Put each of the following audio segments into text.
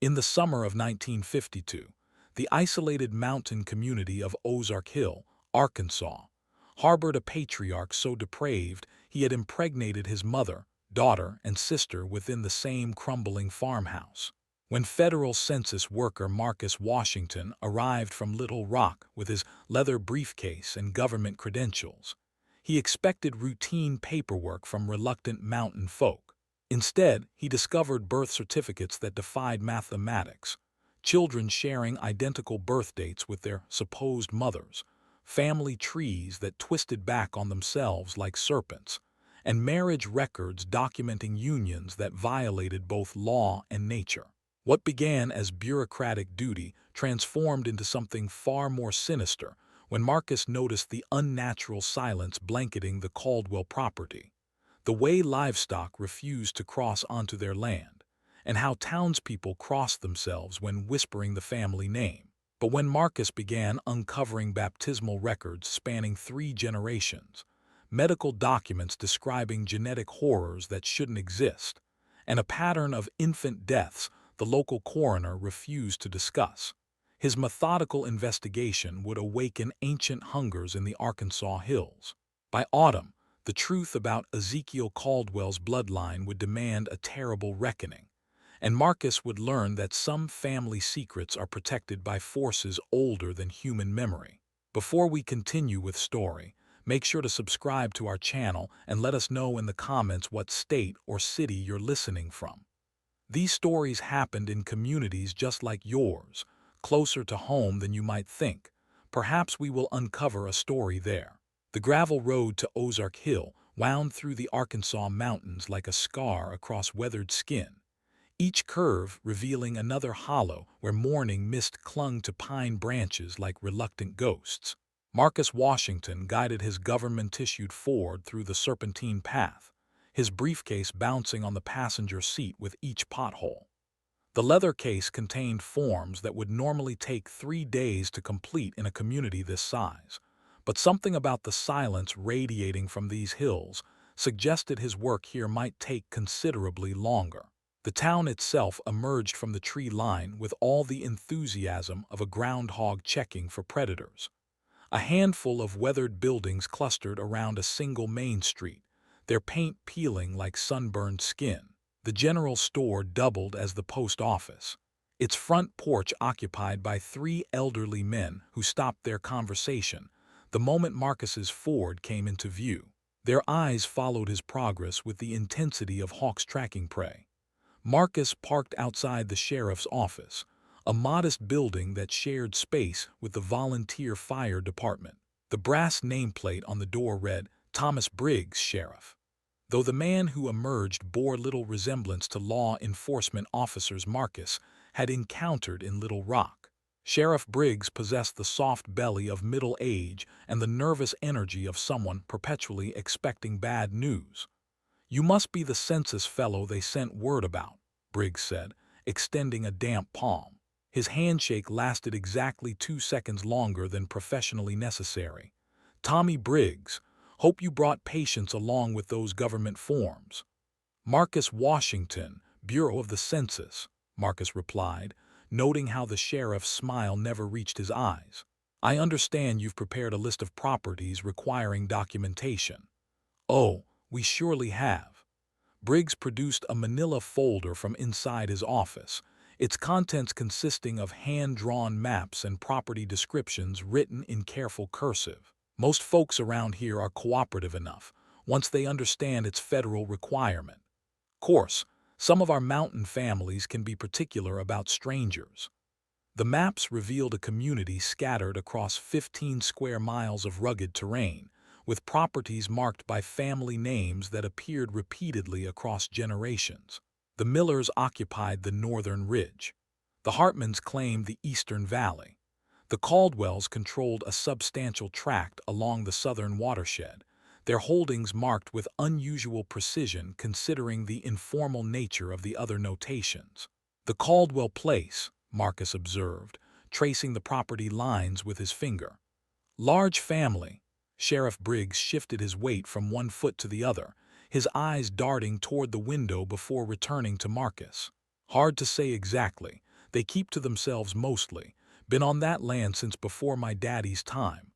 In the summer of 1952, the isolated mountain community of Ozark Hill, Arkansas, harbored a patriarch so depraved he had impregnated his mother, daughter, and sister within the same crumbling farmhouse. When federal census worker Marcus Washington arrived from Little Rock with his leather briefcase and government credentials, he expected routine paperwork from reluctant mountain folk. Instead, he discovered birth certificates that defied mathematics, children sharing identical birth dates with their supposed mothers, family trees that twisted back on themselves like serpents, and marriage records documenting unions that violated both law and nature. What began as bureaucratic duty transformed into something far more sinister when Marcus noticed the unnatural silence blanketing the Caldwell property, the way livestock refused to cross onto their land, and how townspeople crossed themselves when whispering the family name. But when Marcus began uncovering baptismal records spanning 3 generations, medical documents describing genetic horrors that shouldn't exist, and a pattern of infant deaths the local coroner refused to discuss, his methodical investigation would awaken ancient hungers in the Arkansas hills. By autumn, the truth about Ezekiel Caldwell's bloodline would demand a terrible reckoning, and Marcus would learn that some family secrets are protected by forces older than human memory. Before we continue with story, make sure to subscribe to our channel and let us know in the comments what state or city you're listening from. These stories happened in communities just like yours, closer to home than you might think. Perhaps we will uncover a story there. The gravel road to Ozark Hill wound through the Arkansas mountains like a scar across weathered skin, each curve revealing another hollow where morning mist clung to pine branches like reluctant ghosts. Marcus Washington guided his government-issued Ford through the serpentine path, his briefcase bouncing on the passenger seat with each pothole. The leather case contained forms that would normally take 3 days to complete in a community this size, but something about the silence radiating from these hills suggested his work here might take considerably longer. The town itself emerged from the tree line with all the enthusiasm of a groundhog checking for predators. A handful of weathered buildings clustered around a single main street, their paint peeling like sunburned skin. The general store doubled as the post office, its front porch occupied by 3 elderly men who stopped their conversation the moment Marcus's Ford came into view. Their eyes followed his progress with the intensity of hawks tracking prey. Marcus parked outside the sheriff's office, a modest building that shared space with the volunteer fire department. The brass nameplate on the door read, "Thomas Briggs, Sheriff." Though the man who emerged bore little resemblance to law enforcement officers Marcus had encountered in Little Rock, Sheriff Briggs possessed the soft belly of middle age and the nervous energy of someone perpetually expecting bad news. "You must be the census fellow they sent word about," Briggs said, extending a damp palm. His handshake lasted exactly 2 seconds longer than professionally necessary. "Tommy Briggs, hope you brought patients along with those government forms." "Marcus Washington, Bureau of the Census," Marcus replied, noting how the sheriff's smile never reached his eyes. "I understand you've prepared a list of properties requiring documentation." "Oh, we surely have." Briggs produced a manila folder from inside his office, its contents consisting of hand-drawn maps and property descriptions written in careful cursive. "Most folks around here are cooperative enough, once they understand its federal requirement. Course, some of our mountain families can be particular about strangers." The maps revealed a community scattered across 15 square miles of rugged terrain, with properties marked by family names that appeared repeatedly across generations. The Millers occupied the northern ridge. The Hartmans claimed the eastern valley. The Caldwells controlled a substantial tract along the southern watershed, their holdings marked with unusual precision considering the informal nature of the other notations. "The Caldwell place," Marcus observed, tracing the property lines with his finger. "Large family." Sheriff Briggs shifted his weight from one foot to the other, his eyes darting toward the window before returning to Marcus. "Hard to say exactly, They keep to themselves mostly. Been on that land since before my daddy's time.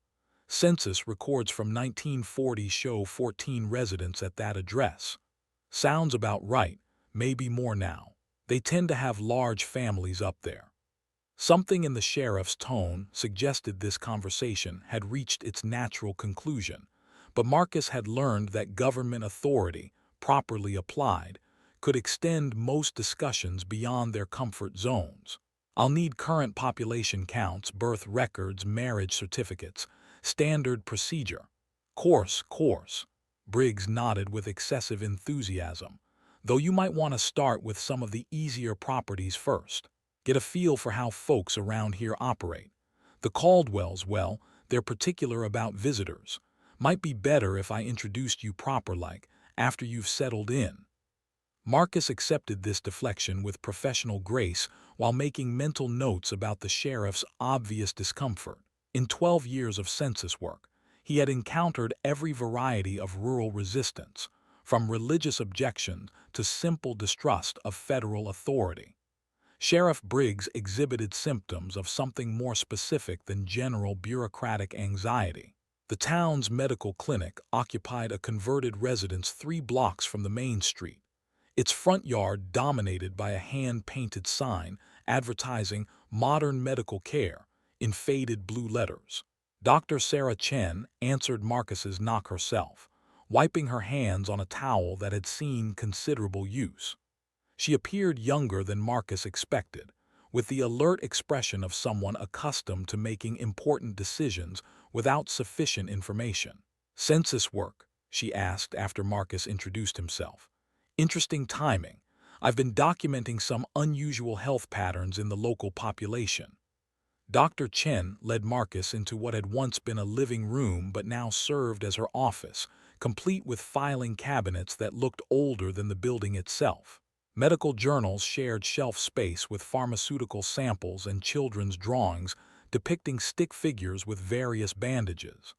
Census records from 1940 show 14 residents at that address. Sounds about right, maybe more now. They tend to have large families up there. Something in the sheriff's tone suggested this conversation had reached its natural conclusion, but Marcus had learned that government authority, properly applied, could extend most discussions beyond their comfort zones. I'll need current population counts, birth records, marriage certificates, standard procedure. Course. Briggs nodded with excessive enthusiasm, though you might want to start with some of the easier properties first. Get a feel for how folks around here operate. The Caldwells, well, they're particular about visitors. Might be better if I introduced you proper-like, after you've settled in. Marcus accepted this deflection with professional grace while making mental notes about the sheriff's obvious discomfort. In 12 years of census work, he had encountered every variety of rural resistance, from religious objection to simple distrust of federal authority. Sheriff Briggs exhibited symptoms of something more specific than general bureaucratic anxiety. The town's medical clinic occupied a converted residence 3 blocks from the main street, its front yard dominated by a hand-painted sign advertising modern medical care in faded blue letters. Dr. Sarah Chen answered Marcus's knock herself, wiping her hands on a towel that had seen considerable use. She appeared younger than Marcus expected, with the alert expression of someone accustomed to making important decisions without sufficient information. "Census work?" she asked after Marcus introduced himself. "Interesting timing. I've been documenting some unusual health patterns in the local population." Dr. Chen led Marcus into what had once been a living room but now served as her office, complete with filing cabinets that looked older than the building itself. Medical journals shared shelf space with pharmaceutical samples and children's drawings depicting stick figures with various bandages.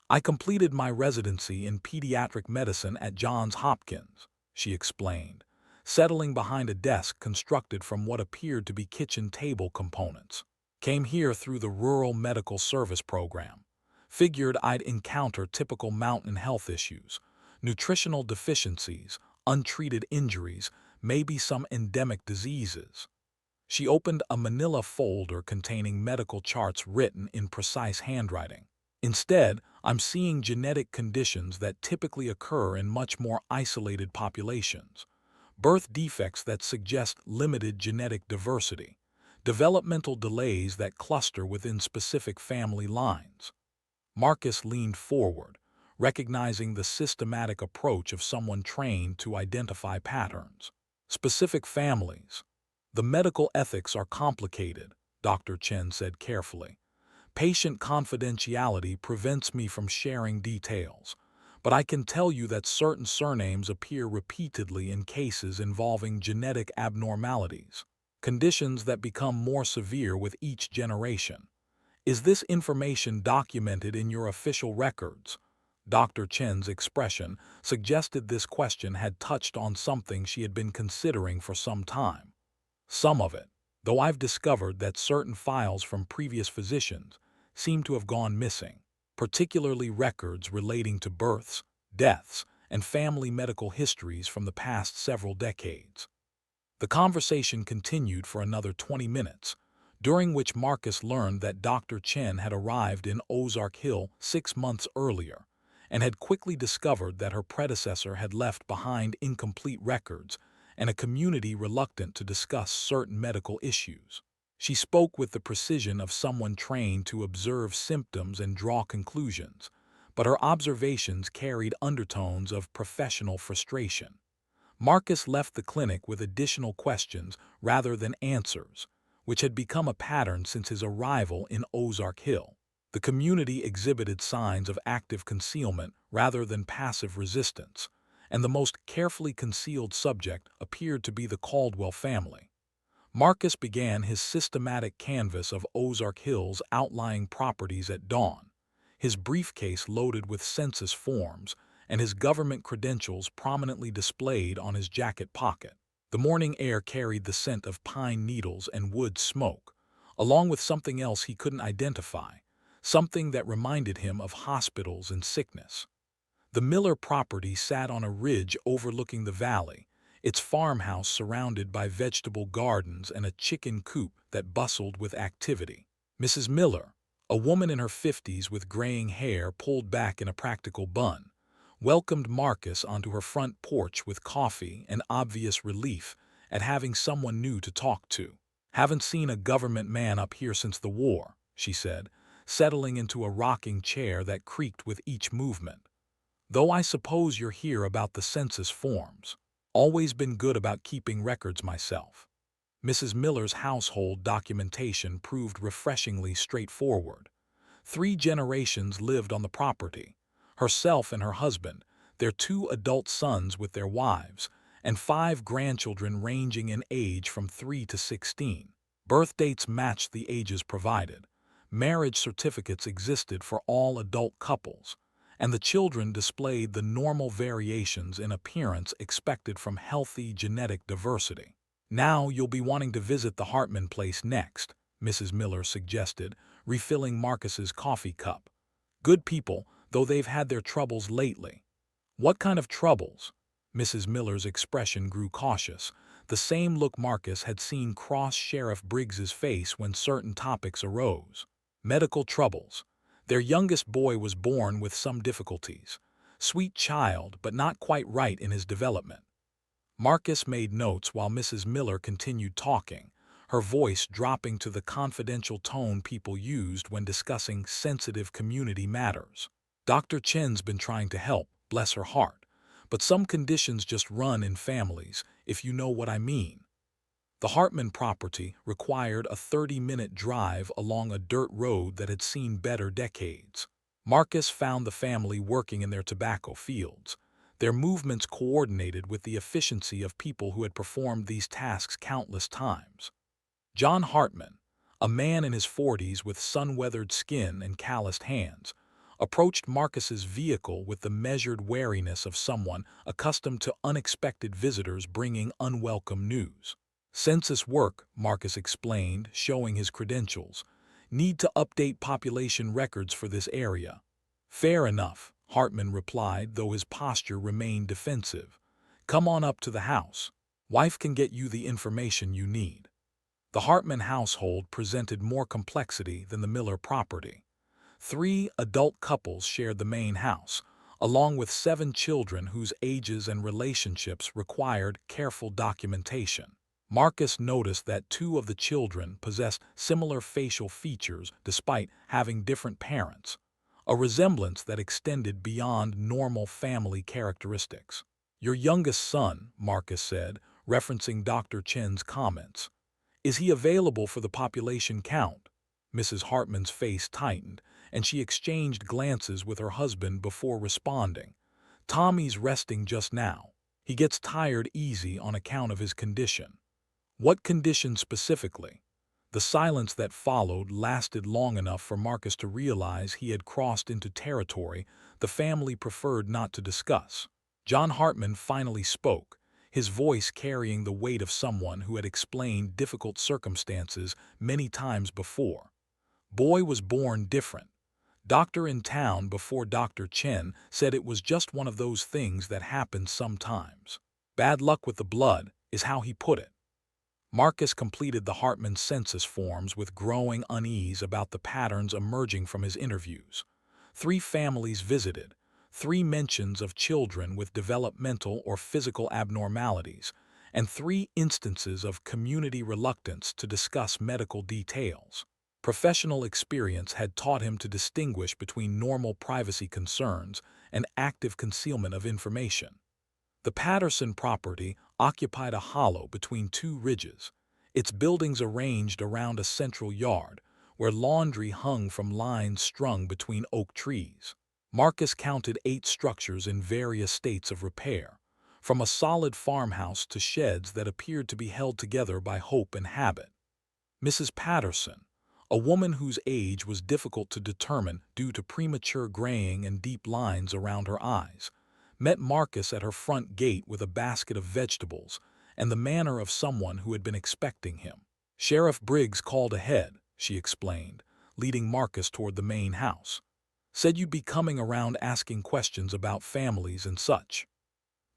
"I completed my residency in pediatric medicine at Johns Hopkins," she explained, settling behind a desk constructed from what appeared to be kitchen table components. "Came here through the Rural Medical Service Program. Figured I'd encounter typical mountain health issues, nutritional deficiencies, untreated injuries, maybe some endemic diseases." She opened a manila folder containing medical charts written in precise handwriting. "Instead, I'm seeing genetic conditions that typically occur in much more isolated populations. Birth defects that suggest limited genetic diversity. Developmental delays that cluster within specific family lines." Marcus leaned forward, recognizing the systematic approach of someone trained to identify patterns. "Specific families. The medical ethics are complicated," Dr. Chen said carefully. "Patient confidentiality prevents me from sharing details, but I can tell you that certain surnames appear repeatedly in cases involving genetic abnormalities, conditions that become more severe with each generation. Is this information documented in your official records?" Dr. Chen's expression suggested this question had touched on something she had been considering for some time. "Some of it, though I've discovered that certain files from previous physicians seem to have gone missing, particularly records relating to births, deaths, and family medical histories from the past several decades." The conversation continued for another 20 minutes, during which Marcus learned that Dr. Chen had arrived in Ozark Hill 6 months earlier, and had quickly discovered that her predecessor had left behind incomplete records and a community reluctant to discuss certain medical issues. She spoke with the precision of someone trained to observe symptoms and draw conclusions, but her observations carried undertones of professional frustration. Marcus left the clinic with additional questions rather than answers, which had become a pattern since his arrival in Ozark Hill. The community exhibited signs of active concealment rather than passive resistance, and the most carefully concealed subject appeared to be the Caldwell family. Marcus began his systematic canvass of Ozark Hill's outlying properties at dawn, his briefcase loaded with census forms and his government credentials prominently displayed on his jacket pocket. The morning air carried the scent of pine needles and wood smoke, along with something else he couldn't identify, something that reminded him of hospitals and sickness. The Miller property sat on a ridge overlooking the valley, its farmhouse surrounded by vegetable gardens and a chicken coop that bustled with activity. Mrs. Miller, a woman in her 50s with graying hair pulled back in a practical bun, welcomed Marcus onto her front porch with coffee and obvious relief at having someone new to talk to. "Haven't seen a government man up here since the war," she said, settling into a rocking chair that creaked with each movement. "Though I suppose you're here about the census forms. Always been good about keeping records myself." Mrs. Miller's household documentation proved refreshingly straightforward. 3 generations lived on the property: herself and her husband, their 2 adult sons with their wives, and 5 grandchildren ranging in age from 3 to 16. Birth dates matched the ages provided. Marriage certificates existed for all adult couples, and the children displayed the normal variations in appearance expected from healthy genetic diversity. "Now you'll be wanting to visit the Hartman place next," Mrs. Miller suggested, refilling Marcus's coffee cup. "Good people, though they've had their troubles lately." "What kind of troubles?" Mrs. Miller's expression grew cautious, the same look Marcus had seen cross Sheriff Briggs's face when certain topics arose. "Medical troubles. Their youngest boy was born with some difficulties. Sweet child, but not quite right in his development." Marcus made notes while Mrs. Miller continued talking, her voice dropping to the confidential tone people used when discussing sensitive community matters. "Dr. Chen's been trying to help, bless her heart, but some conditions just run in families, if you know what I mean." The Hartman property required a 30-minute drive along a dirt road that had seen better decades. Marcus found the family working in their tobacco fields, their movements coordinated with the efficiency of people who had performed these tasks countless times. John Hartman, a man in his 40s with sun-weathered skin and calloused hands, approached Marcus's vehicle with the measured wariness of someone accustomed to unexpected visitors bringing unwelcome news. "Census work," Marcus explained, showing his credentials. "Need to update population records for this area." "Fair enough," Hartman replied, though his posture remained defensive. "Come on up to the house. Wife can get you the information you need." The Hartman household presented more complexity than the Miller property. 3 adult couples shared the main house, along with 7 children whose ages and relationships required careful documentation. Marcus noticed that 2 of the children possessed similar facial features despite having different parents, a resemblance that extended beyond normal family characteristics. "Your youngest son," Marcus said, referencing Dr. Chen's comments. "Is he available for the population count?" Mrs. Hartman's face tightened, and she exchanged glances with her husband before responding. "Tommy's resting just now. He gets tired easy on account of his condition." "What condition specifically?" The silence that followed lasted long enough for Marcus to realize he had crossed into territory the family preferred not to discuss. John Hartman finally spoke, his voice carrying the weight of someone who had explained difficult circumstances many times before. "Boy was born different. Doctor in town before Dr. Chen said it was just one of those things that happens sometimes. Bad luck with the blood, is how he put it." Marcus completed the Hartman census forms with growing unease about the patterns emerging from his interviews. 3 families visited, 3 mentions of children with developmental or physical abnormalities, and 3 instances of community reluctance to discuss medical details. Professional experience had taught him to distinguish between normal privacy concerns and active concealment of information. The Patterson property occupied a hollow between 2 ridges, its buildings arranged around a central yard, where laundry hung from lines strung between oak trees. Marcus counted 8 structures in various states of repair, from a solid farmhouse to sheds that appeared to be held together by hope and habit. Mrs. Patterson, a woman whose age was difficult to determine due to premature graying and deep lines around her eyes, met Marcus at her front gate with a basket of vegetables and the manner of someone who had been expecting him. "Sheriff Briggs called ahead," she explained, leading Marcus toward the main house. "Said you'd be coming around asking questions about families and such."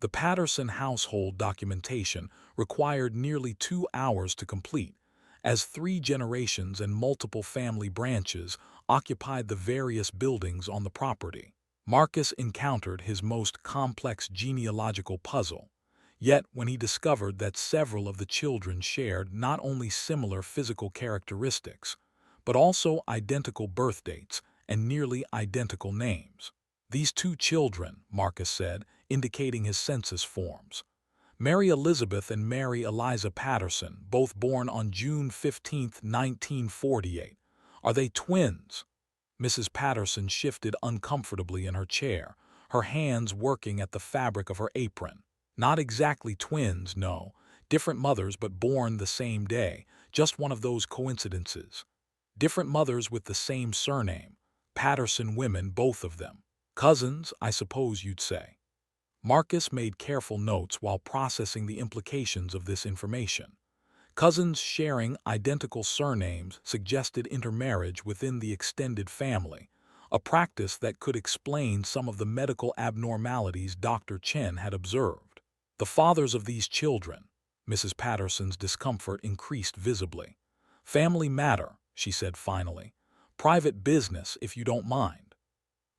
The Patterson household documentation required nearly 2 hours to complete, as 3 generations and multiple family branches occupied the various buildings on the property. Marcus encountered his most complex genealogical puzzle, yet when he discovered that several of the children shared not only similar physical characteristics, but also identical birth dates and nearly identical names. "These 2 children," Marcus said, indicating his census forms. "Mary Elizabeth and Mary Eliza Patterson, both born on June 15, 1948. Are they twins?" Mrs. Patterson shifted uncomfortably in her chair, her hands working at the fabric of her apron. "Not exactly twins, no. Different mothers but born the same day, just one of those coincidences. Different mothers with the same surname. Patterson women, both of them. Cousins, I suppose you'd say." Marcus made careful notes while processing the implications of this information. Cousins sharing identical surnames suggested intermarriage within the extended family, a practice that could explain some of the medical abnormalities Dr. Chen had observed. "The fathers of these children." Mrs. Patterson's discomfort increased visibly. "Family matter," she said finally. "Private business, if you don't mind."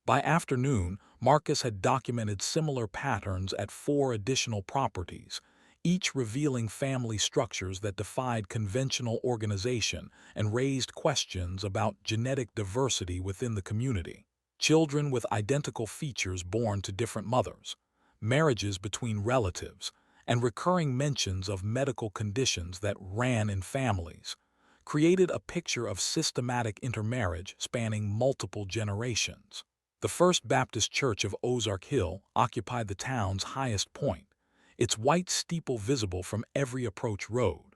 By afternoon, Marcus had documented similar patterns at 4 additional properties, each revealing family structures that defied conventional organization and raised questions about genetic diversity within the community. Children with identical features born to different mothers, marriages between relatives, and recurring mentions of medical conditions that ran in families created a picture of systematic intermarriage spanning multiple generations. The First Baptist Church of Ozark Hill occupied the town's highest point, its white steeple visible from every approach road.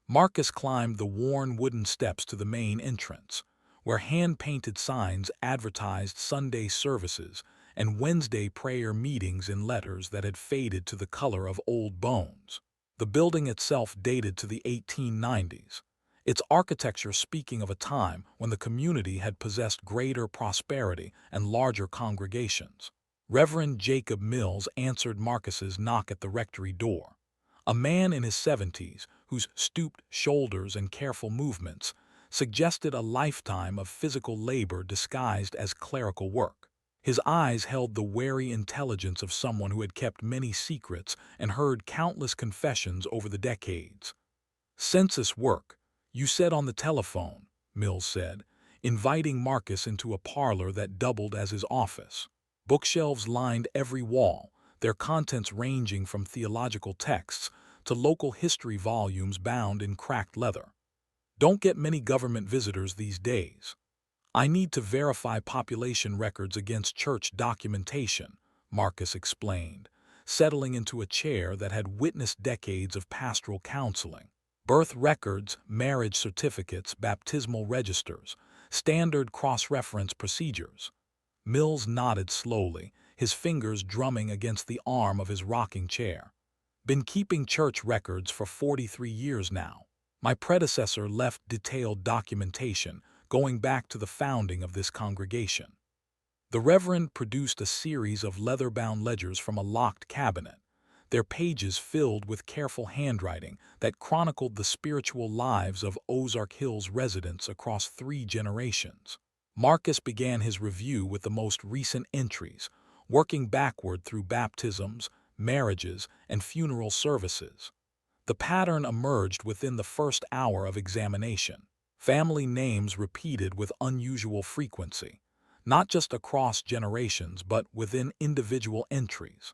Marcus climbed the worn wooden steps to the main entrance, where hand-painted signs advertised Sunday services and Wednesday prayer meetings in letters that had faded to the color of old bones. The building itself dated to the 1890s, its architecture speaking of a time when the community had possessed greater prosperity and larger congregations. Reverend Jacob Mills answered Marcus's knock at the rectory door, a man in his 70s whose stooped shoulders and careful movements suggested a lifetime of physical labor disguised as clerical work. His eyes held the wary intelligence of someone who had kept many secrets and heard countless confessions over the decades. "Census work, you said on the telephone," Mills said, inviting Marcus into a parlor that doubled as his office. Bookshelves lined every wall, their contents ranging from theological texts to local history volumes bound in cracked leather. "Don't get many government visitors these days. I need to verify population records against church documentation," Marcus explained, settling into a chair that had witnessed decades of pastoral counseling. "Birth records, marriage certificates, baptismal registers, standard cross-reference procedures." Mills nodded slowly, his fingers drumming against the arm of his rocking chair. "Been keeping church records for 43 years now. My predecessor left detailed documentation going back to the founding of this congregation." The Reverend produced a series of leather-bound ledgers from a locked cabinet, their pages filled with careful handwriting that chronicled the spiritual lives of Ozark Hill's residents across 3 generations. Marcus began his review with the most recent entries, working backward through baptisms, marriages, and funeral services. The pattern emerged within the first hour of examination. Family names repeated with unusual frequency, not just across generations but within individual entries.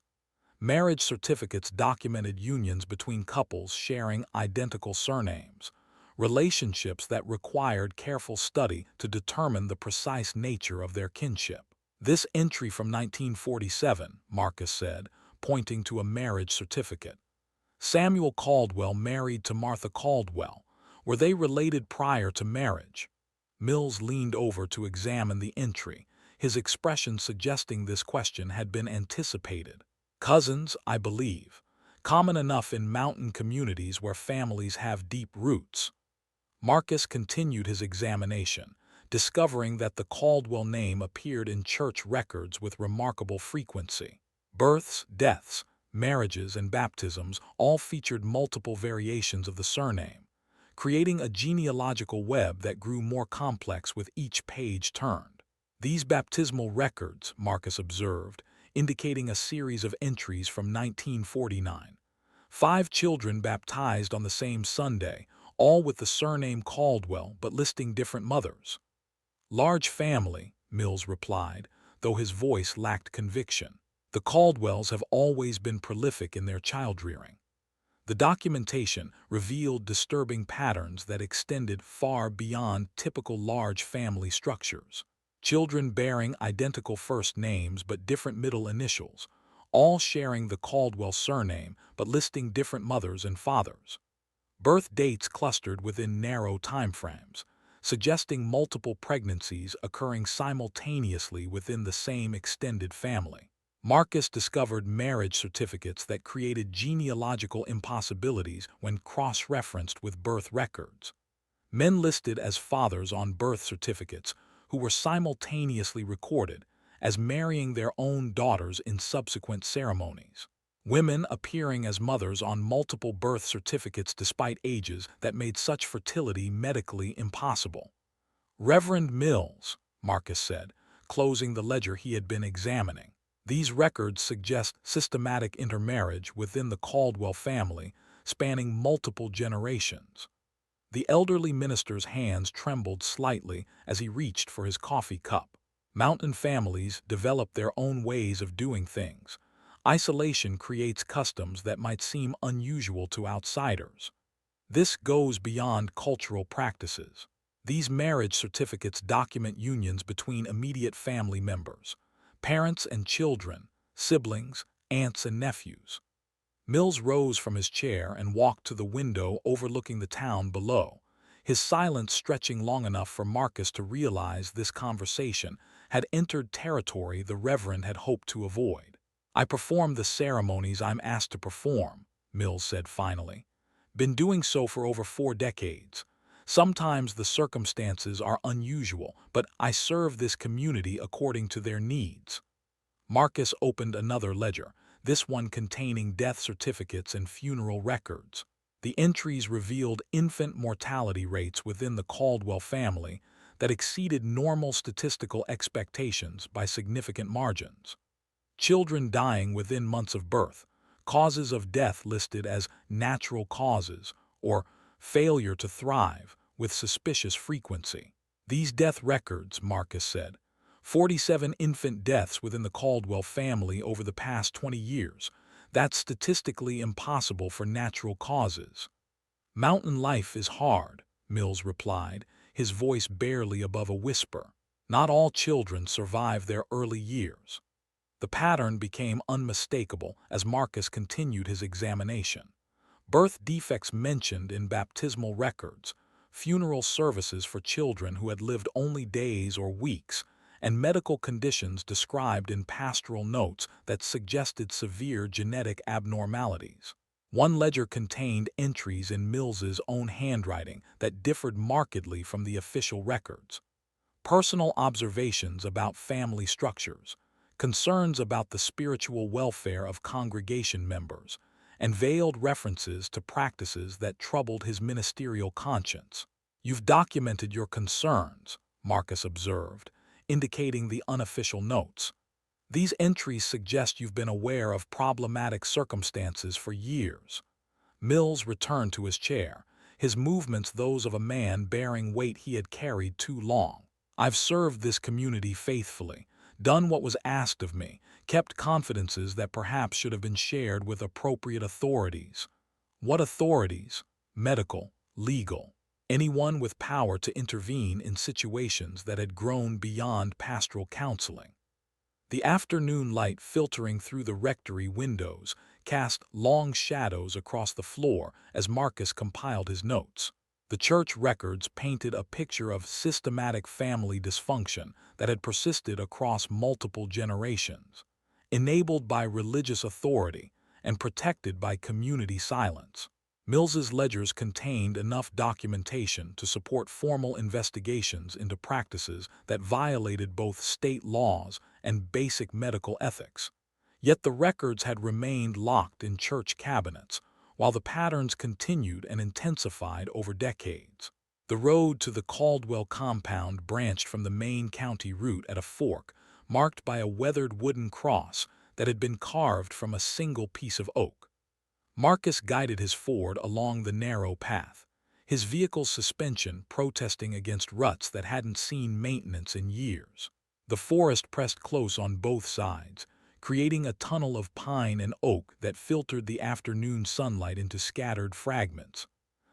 Marriage certificates documented unions between couples sharing identical surnames, relationships that required careful study to determine the precise nature of their kinship. "This entry from 1947, Marcus said, pointing to a marriage certificate. Samuel Caldwell married to Martha Caldwell. Were they related prior to marriage?" Mills leaned over to examine the entry, his expression suggesting this question had been anticipated. "Cousins, I believe. common enough in mountain communities where families have deep roots. Marcus continued his examination, discovering that the Caldwell name appeared in church records with remarkable frequency. Births, deaths, marriages, and baptisms all featured multiple variations of the surname, creating a genealogical web that grew more complex with each page turned. These baptismal records, Marcus observed, indicating a series of entries from 1949. 5 children baptized on the same Sunday, all with the surname Caldwell but listing different mothers. Large family, Mills replied, though his voice lacked conviction. The Caldwells have always been prolific in their child-rearing. The documentation revealed disturbing patterns that extended far beyond typical large family structures. Children bearing identical first names but different middle initials, all sharing the Caldwell surname but listing different mothers and fathers. Birth dates clustered within narrow timeframes, suggesting multiple pregnancies occurring simultaneously within the same extended family. Marcus discovered marriage certificates that created genealogical impossibilities when cross-referenced with birth records. Men listed as fathers on birth certificates who were simultaneously recorded as marrying their own daughters in subsequent ceremonies. Women appearing as mothers on multiple birth certificates despite ages that made such fertility medically impossible. Reverend Mills, Marcus said, closing the ledger he had been examining. These records suggest systematic intermarriage within the Caldwell family, spanning multiple generations. The elderly minister's hands trembled slightly as he reached for his coffee cup. Mountain families develop their own ways of doing things. Isolation creates customs that might seem unusual to outsiders. This goes beyond cultural practices. These marriage certificates document unions between immediate family members, parents and children, siblings, aunts and nephews. Mills rose from his chair and walked to the window overlooking the town below, his silence stretching long enough for Marcus to realize this conversation had entered territory the Reverend had hoped to avoid. "I perform the ceremonies I'm asked to perform," Mills said finally. "Been doing so for over 4 decades. Sometimes the circumstances are unusual, but I serve this community according to their needs." Marcus opened another ledger, this one containing death certificates and funeral records. The entries revealed infant mortality rates within the Caldwell family that exceeded normal statistical expectations by significant margins. Children dying within months of birth, causes of death listed as natural causes or failure to thrive with suspicious frequency. These death records, Marcus said, 47 infant deaths within the Caldwell family over the past 20 years. That's statistically impossible for natural causes. "Mountain life is hard," Mills replied, his voice barely above a whisper. "Not all children survive their early years." The pattern became unmistakable as Marcus continued his examination. Birth defects mentioned in baptismal records, funeral services for children who had lived only days or weeks, and medical conditions described in pastoral notes that suggested severe genetic abnormalities. One ledger contained entries in Mills's own handwriting that differed markedly from the official records. Personal observations about family structures, concerns about the spiritual welfare of congregation members, and veiled references to practices that troubled his ministerial conscience. "You've documented your concerns," Marcus observed, indicating the unofficial notes. "These entries suggest you've been aware of problematic circumstances for years." Mills returned to his chair, his movements those of a man bearing weight he had carried too long. "I've served this community faithfully, done what was asked of me, kept confidences that perhaps should have been shared with appropriate authorities." "What authorities?" "Medical, legal, anyone with power to intervene in situations that had grown beyond pastoral counseling." The afternoon light filtering through the rectory windows cast long shadows across the floor as Marcus compiled his notes. The church records painted a picture of systematic family dysfunction that had persisted across multiple generations. Enabled by religious authority and protected by community silence. Mills's ledgers contained enough documentation to support formal investigations into practices that violated both state laws and basic medical ethics. Yet the records had remained locked in church cabinets, while the patterns continued and intensified over decades. The road to the Caldwell compound branched from the main county route at a fork, marked by a weathered wooden cross that had been carved from a single piece of oak. Marcus guided his Ford along the narrow path, his vehicle's suspension protesting against ruts that hadn't seen maintenance in years. The forest pressed close on both sides, creating a tunnel of pine and oak that filtered the afternoon sunlight into scattered fragments.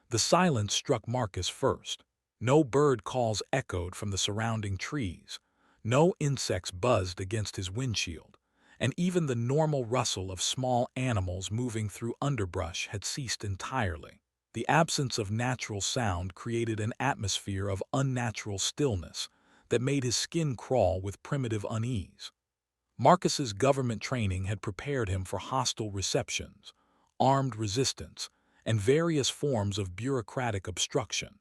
The silence struck Marcus first. No bird calls echoed from the surrounding trees. No insects buzzed against his windshield, and even the normal rustle of small animals moving through underbrush had ceased entirely. The absence of natural sound created an atmosphere of unnatural stillness that made his skin crawl with primitive unease. Marcus's government training had prepared him for hostile receptions, armed resistance, and various forms of bureaucratic obstruction,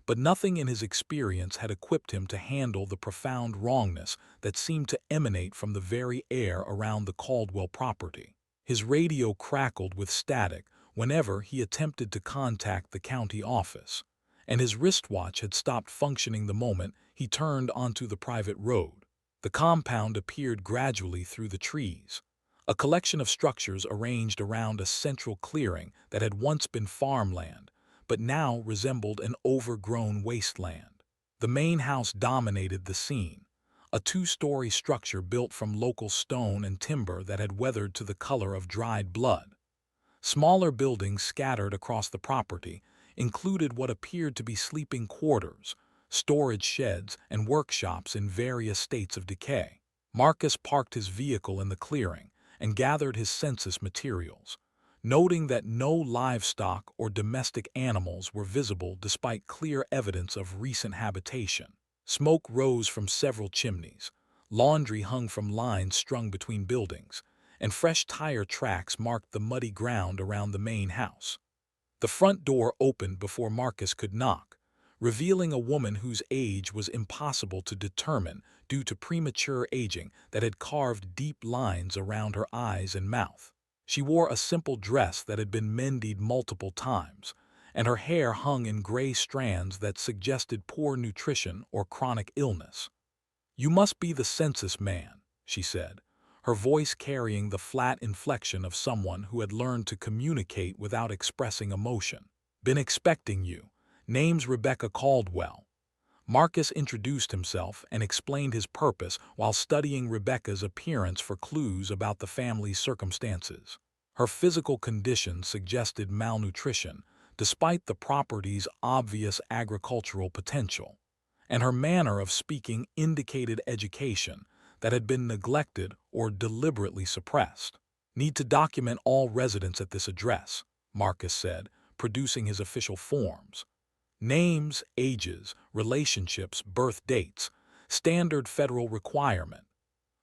but nothing in his experience had equipped him to handle the profound wrongness that seemed to emanate from the very air around the Caldwell property. His radio crackled with static whenever he attempted to contact the county office, and his wristwatch had stopped functioning the moment he turned onto the private road. The compound appeared gradually through the trees, a collection of structures arranged around a central clearing that had once been farmland, but now resembled an overgrown wasteland. The main house dominated the scene, a two-story structure built from local stone and timber that had weathered to the color of dried blood. Smaller buildings scattered across the property included what appeared to be sleeping quarters, storage sheds, and workshops in various states of decay. Marcus parked his vehicle in the clearing and gathered his census materials, noting that no livestock or domestic animals were visible despite clear evidence of recent habitation. Smoke rose from several chimneys, laundry hung from lines strung between buildings, and fresh tire tracks marked the muddy ground around the main house. The front door opened before Marcus could knock, revealing a woman whose age was impossible to determine due to premature aging that had carved deep lines around her eyes and mouth. She wore a simple dress that had been mended multiple times, and her hair hung in gray strands that suggested poor nutrition or chronic illness. "You must be the census man," she said, her voice carrying the flat inflection of someone who had learned to communicate without expressing emotion. "Been expecting you. Name's Rebecca Caldwell." Marcus introduced himself and explained his purpose while studying Rebecca's appearance for clues about the family's circumstances. Her physical condition suggested malnutrition, despite the property's obvious agricultural potential, and her manner of speaking indicated education that had been neglected or deliberately suppressed. "Need to document all residents at this address," Marcus said, producing his official forms. "Names, ages, relationships, birth dates, standard federal requirement."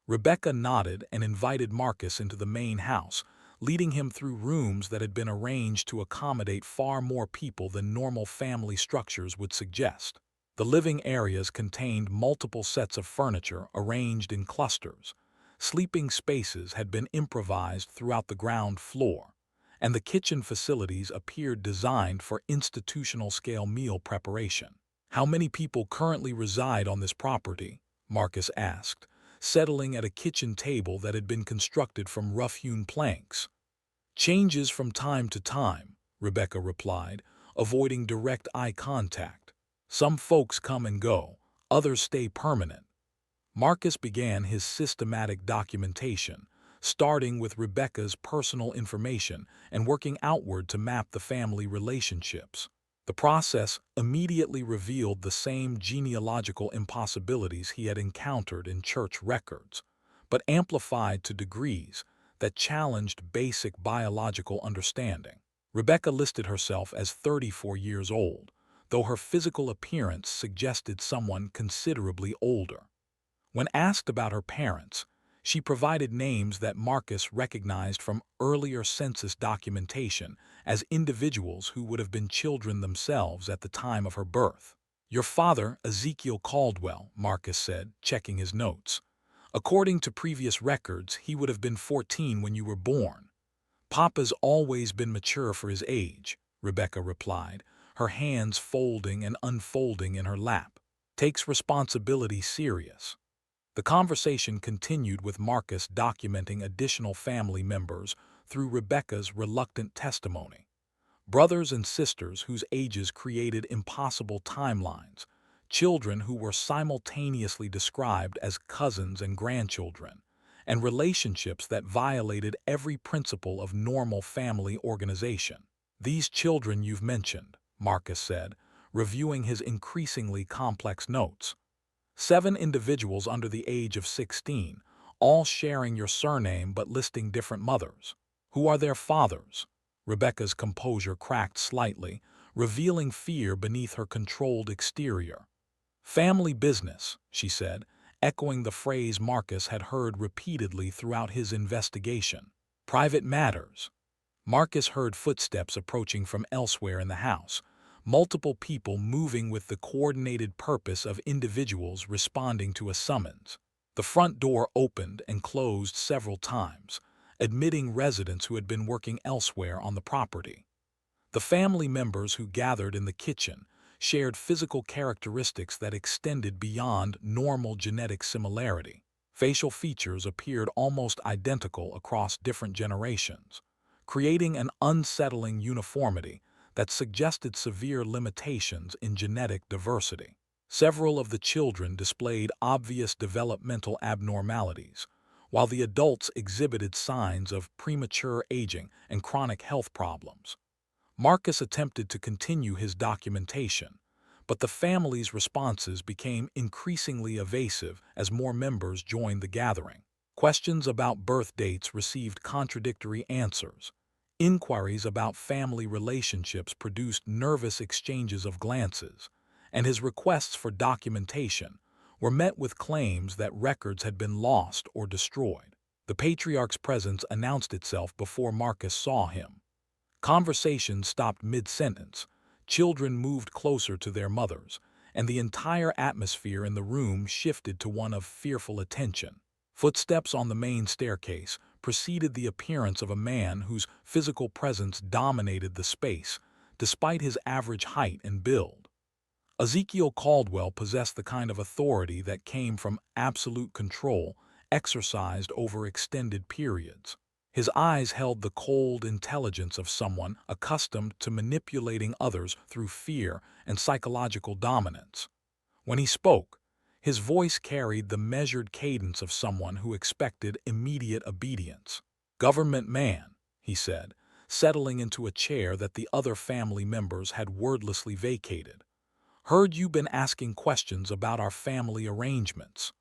Rebecca nodded and invited Marcus into the main house, leading him through rooms that had been arranged to accommodate far more people than normal family structures would suggest. The living areas contained multiple sets of furniture arranged in clusters. Sleeping spaces had been improvised throughout the ground floor, and the kitchen facilities appeared designed for institutional-scale meal preparation. "How many people currently reside on this property?" Marcus asked, settling at a kitchen table that had been constructed from rough-hewn planks. "Changes from time to time," Rebecca replied, avoiding direct eye contact. "Some folks come and go, others stay permanent." Marcus began his systematic documentation, starting with Rebecca's personal information and working outward to map the family relationships. The process immediately revealed the same genealogical impossibilities he had encountered in church records, but amplified to degrees that challenged basic biological understanding. Rebecca listed herself as 34 years old, though her physical appearance suggested someone considerably older. When asked about her parents, She provided names that Marcus recognized from earlier census documentation as individuals who would have been children themselves at the time of her birth. "Your father, Ezekiel Caldwell," Marcus said, checking his notes. "According to previous records, he would have been 14 when you were born." "Papa's always been mature for his age," Rebecca replied, her hands folding and unfolding in her lap. "Takes responsibility serious." The conversation continued with Marcus documenting additional family members through Rebecca's reluctant testimony. Brothers and sisters whose ages created impossible timelines, children who were simultaneously described as cousins and grandchildren, and relationships that violated every principle of normal family organization. "These children you've mentioned," Marcus said, reviewing his increasingly complex notes. 7 individuals under the age of 16, all sharing your surname but listing different mothers. Who are their fathers?" Rebecca's composure cracked slightly, revealing fear beneath her controlled exterior. "Family business," she said, echoing the phrase Marcus had heard repeatedly throughout his investigation. "Private matters." Marcus heard footsteps approaching from elsewhere in the house, multiple people moving with the coordinated purpose of individuals responding to a summons. The front door opened and closed several times, admitting residents who had been working elsewhere on the property. The family members who gathered in the kitchen shared physical characteristics that extended beyond normal genetic similarity. Facial features appeared almost identical across different generations, creating an unsettling uniformity that suggested severe limitations in genetic diversity. Several of the children displayed obvious developmental abnormalities, while the adults exhibited signs of premature aging and chronic health problems. Marcus attempted to continue his documentation, but the family's responses became increasingly evasive as more members joined the gathering. Questions about birth dates received contradictory answers. Inquiries about family relationships produced nervous exchanges of glances, and his requests for documentation were met with claims that records had been lost or destroyed. The Patriarch's presence announced itself before Marcus saw him. Conversations stopped mid-sentence, children moved closer to their mothers, and the entire atmosphere in the room shifted to one of fearful attention. Footsteps on the main staircase preceded the appearance of a man whose physical presence dominated the space, despite his average height and build. Ezekiel Caldwell possessed the kind of authority that came from absolute control exercised over extended periods. His eyes held the cold intelligence of someone accustomed to manipulating others through fear and psychological dominance. When he spoke, his voice carried the measured cadence of someone who expected immediate obedience. "Government man," he said, settling into a chair that the other family members had wordlessly vacated. "Heard you been asking questions about our family arrangements."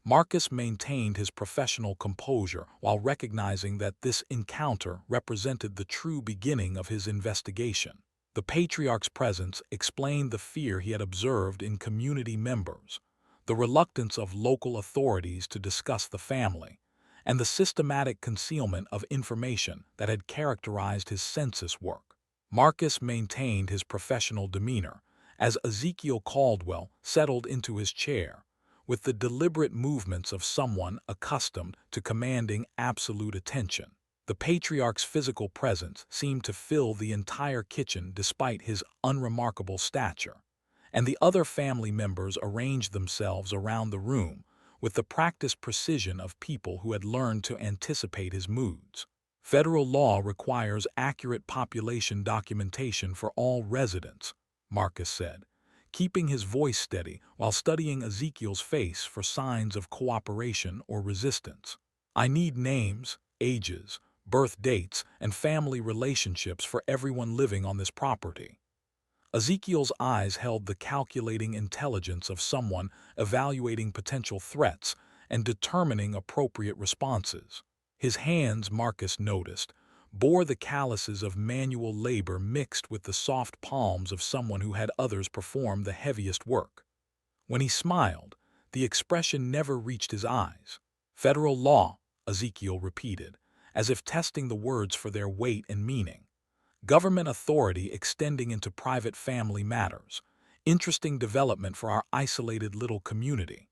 Marcus maintained his professional composure while recognizing that this encounter represented the true beginning of his investigation. The Patriarch's presence explained the fear he had observed in community members, the reluctance of local authorities to discuss the family, and the systematic concealment of information that had characterized his census work. Marcus maintained his professional demeanor as Ezekiel Caldwell settled into his chair, with the deliberate movements of someone accustomed to commanding absolute attention. The Patriarch's physical presence seemed to fill the entire kitchen despite his unremarkable stature, and the other family members arranged themselves around the room with the practiced precision of people who had learned to anticipate his moods. "Federal law requires accurate population documentation for all residents," Marcus said, keeping his voice steady while studying Ezekiel's face for signs of cooperation or resistance. "I need names, ages, birth dates, and family relationships for everyone living on this property." Ezekiel's eyes held the calculating intelligence of someone evaluating potential threats and determining appropriate responses. His hands, Marcus noticed, bore the calluses of manual labor mixed with the soft palms of someone who had others perform the heaviest work. When he smiled, the expression never reached his eyes. Federal law, Ezekiel repeated, as if testing the words for their weight and meaning. Government authority extending into private family matters. Interesting development for our isolated little community.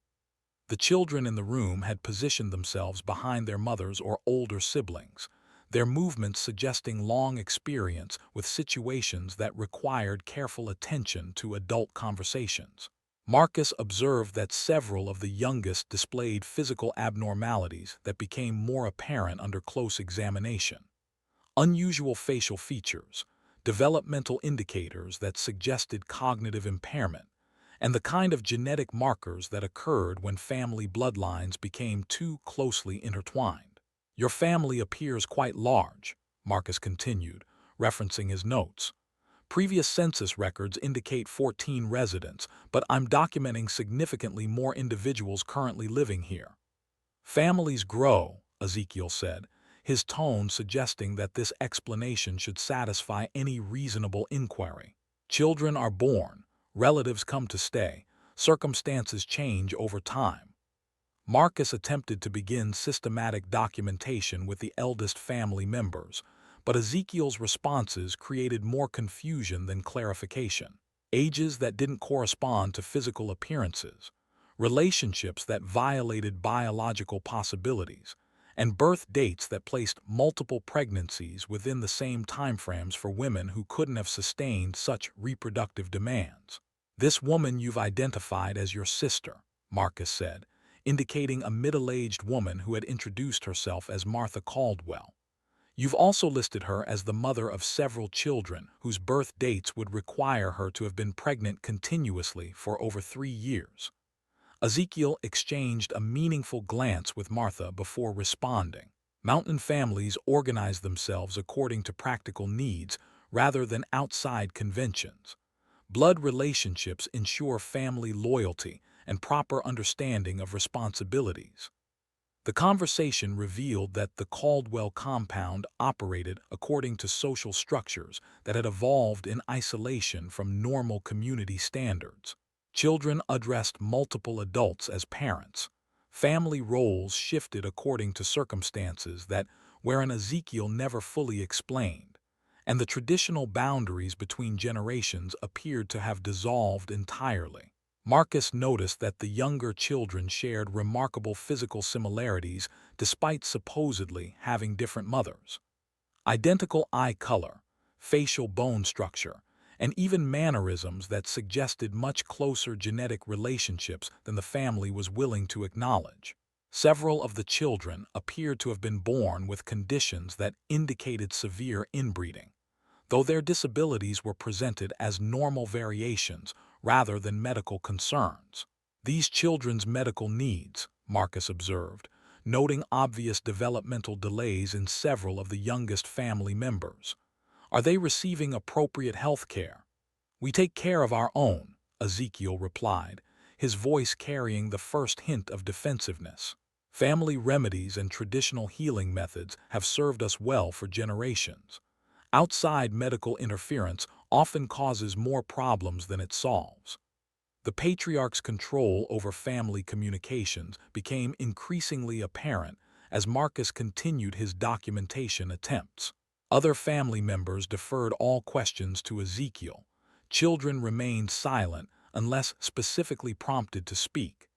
The children in the room had positioned themselves behind their mothers or older siblings, their movements suggesting long experience with situations that required careful attention to adult conversations. Marcus observed that several of the youngest displayed physical abnormalities that became more apparent under close examination. Unusual facial features, developmental indicators that suggested cognitive impairment, and the kind of genetic markers that occurred when family bloodlines became too closely intertwined. Your family appears quite large, Marcus continued, referencing his notes. Previous census records indicate 14 residents, but I'm documenting significantly more individuals currently living here. Families grow, Ezekiel said, his tone suggesting that this explanation should satisfy any reasonable inquiry. Children are born, relatives come to stay, circumstances change over time. Marcus attempted to begin systematic documentation with the eldest family members, but Ezekiel's responses created more confusion than clarification. Ages that didn't correspond to physical appearances, relationships that violated biological possibilities, and birth dates that placed multiple pregnancies within the same timeframes for women who couldn't have sustained such reproductive demands. This woman you've identified as your sister, Marcus said, indicating a middle-aged woman who had introduced herself as Martha Caldwell. You've also listed her as the mother of several children whose birth dates would require her to have been pregnant continuously for over 3 years. Ezekiel exchanged a meaningful glance with Martha before responding. Mountain families organize themselves according to practical needs rather than outside conventions. Blood relationships ensure family loyalty and proper understanding of responsibilities. The conversation revealed that the Caldwell compound operated according to social structures that had evolved in isolation from normal community standards. Children addressed multiple adults as parents. Family roles shifted according to circumstances that wherein Ezekiel never fully explained, and the traditional boundaries between generations appeared to have dissolved entirely. Marcus noticed that the younger children shared remarkable physical similarities despite supposedly having different mothers. Identical eye color, facial bone structure, and even mannerisms that suggested much closer genetic relationships than the family was willing to acknowledge. Several of the children appeared to have been born with conditions that indicated severe inbreeding, though their disabilities were presented as normal variations rather than medical concerns. These children's medical needs, Marcus observed, noting obvious developmental delays in several of the youngest family members. Are they receiving appropriate health care? We take care of our own, Ezekiel replied, his voice carrying the first hint of defensiveness. Family remedies and traditional healing methods have served us well for generations. Outside medical interference often causes more problems than it solves. The Patriarch's control over family communications became increasingly apparent as Marcus continued his documentation attempts. Other family members deferred all questions to Ezekiel. Children remained silent unless specifically prompted to speak,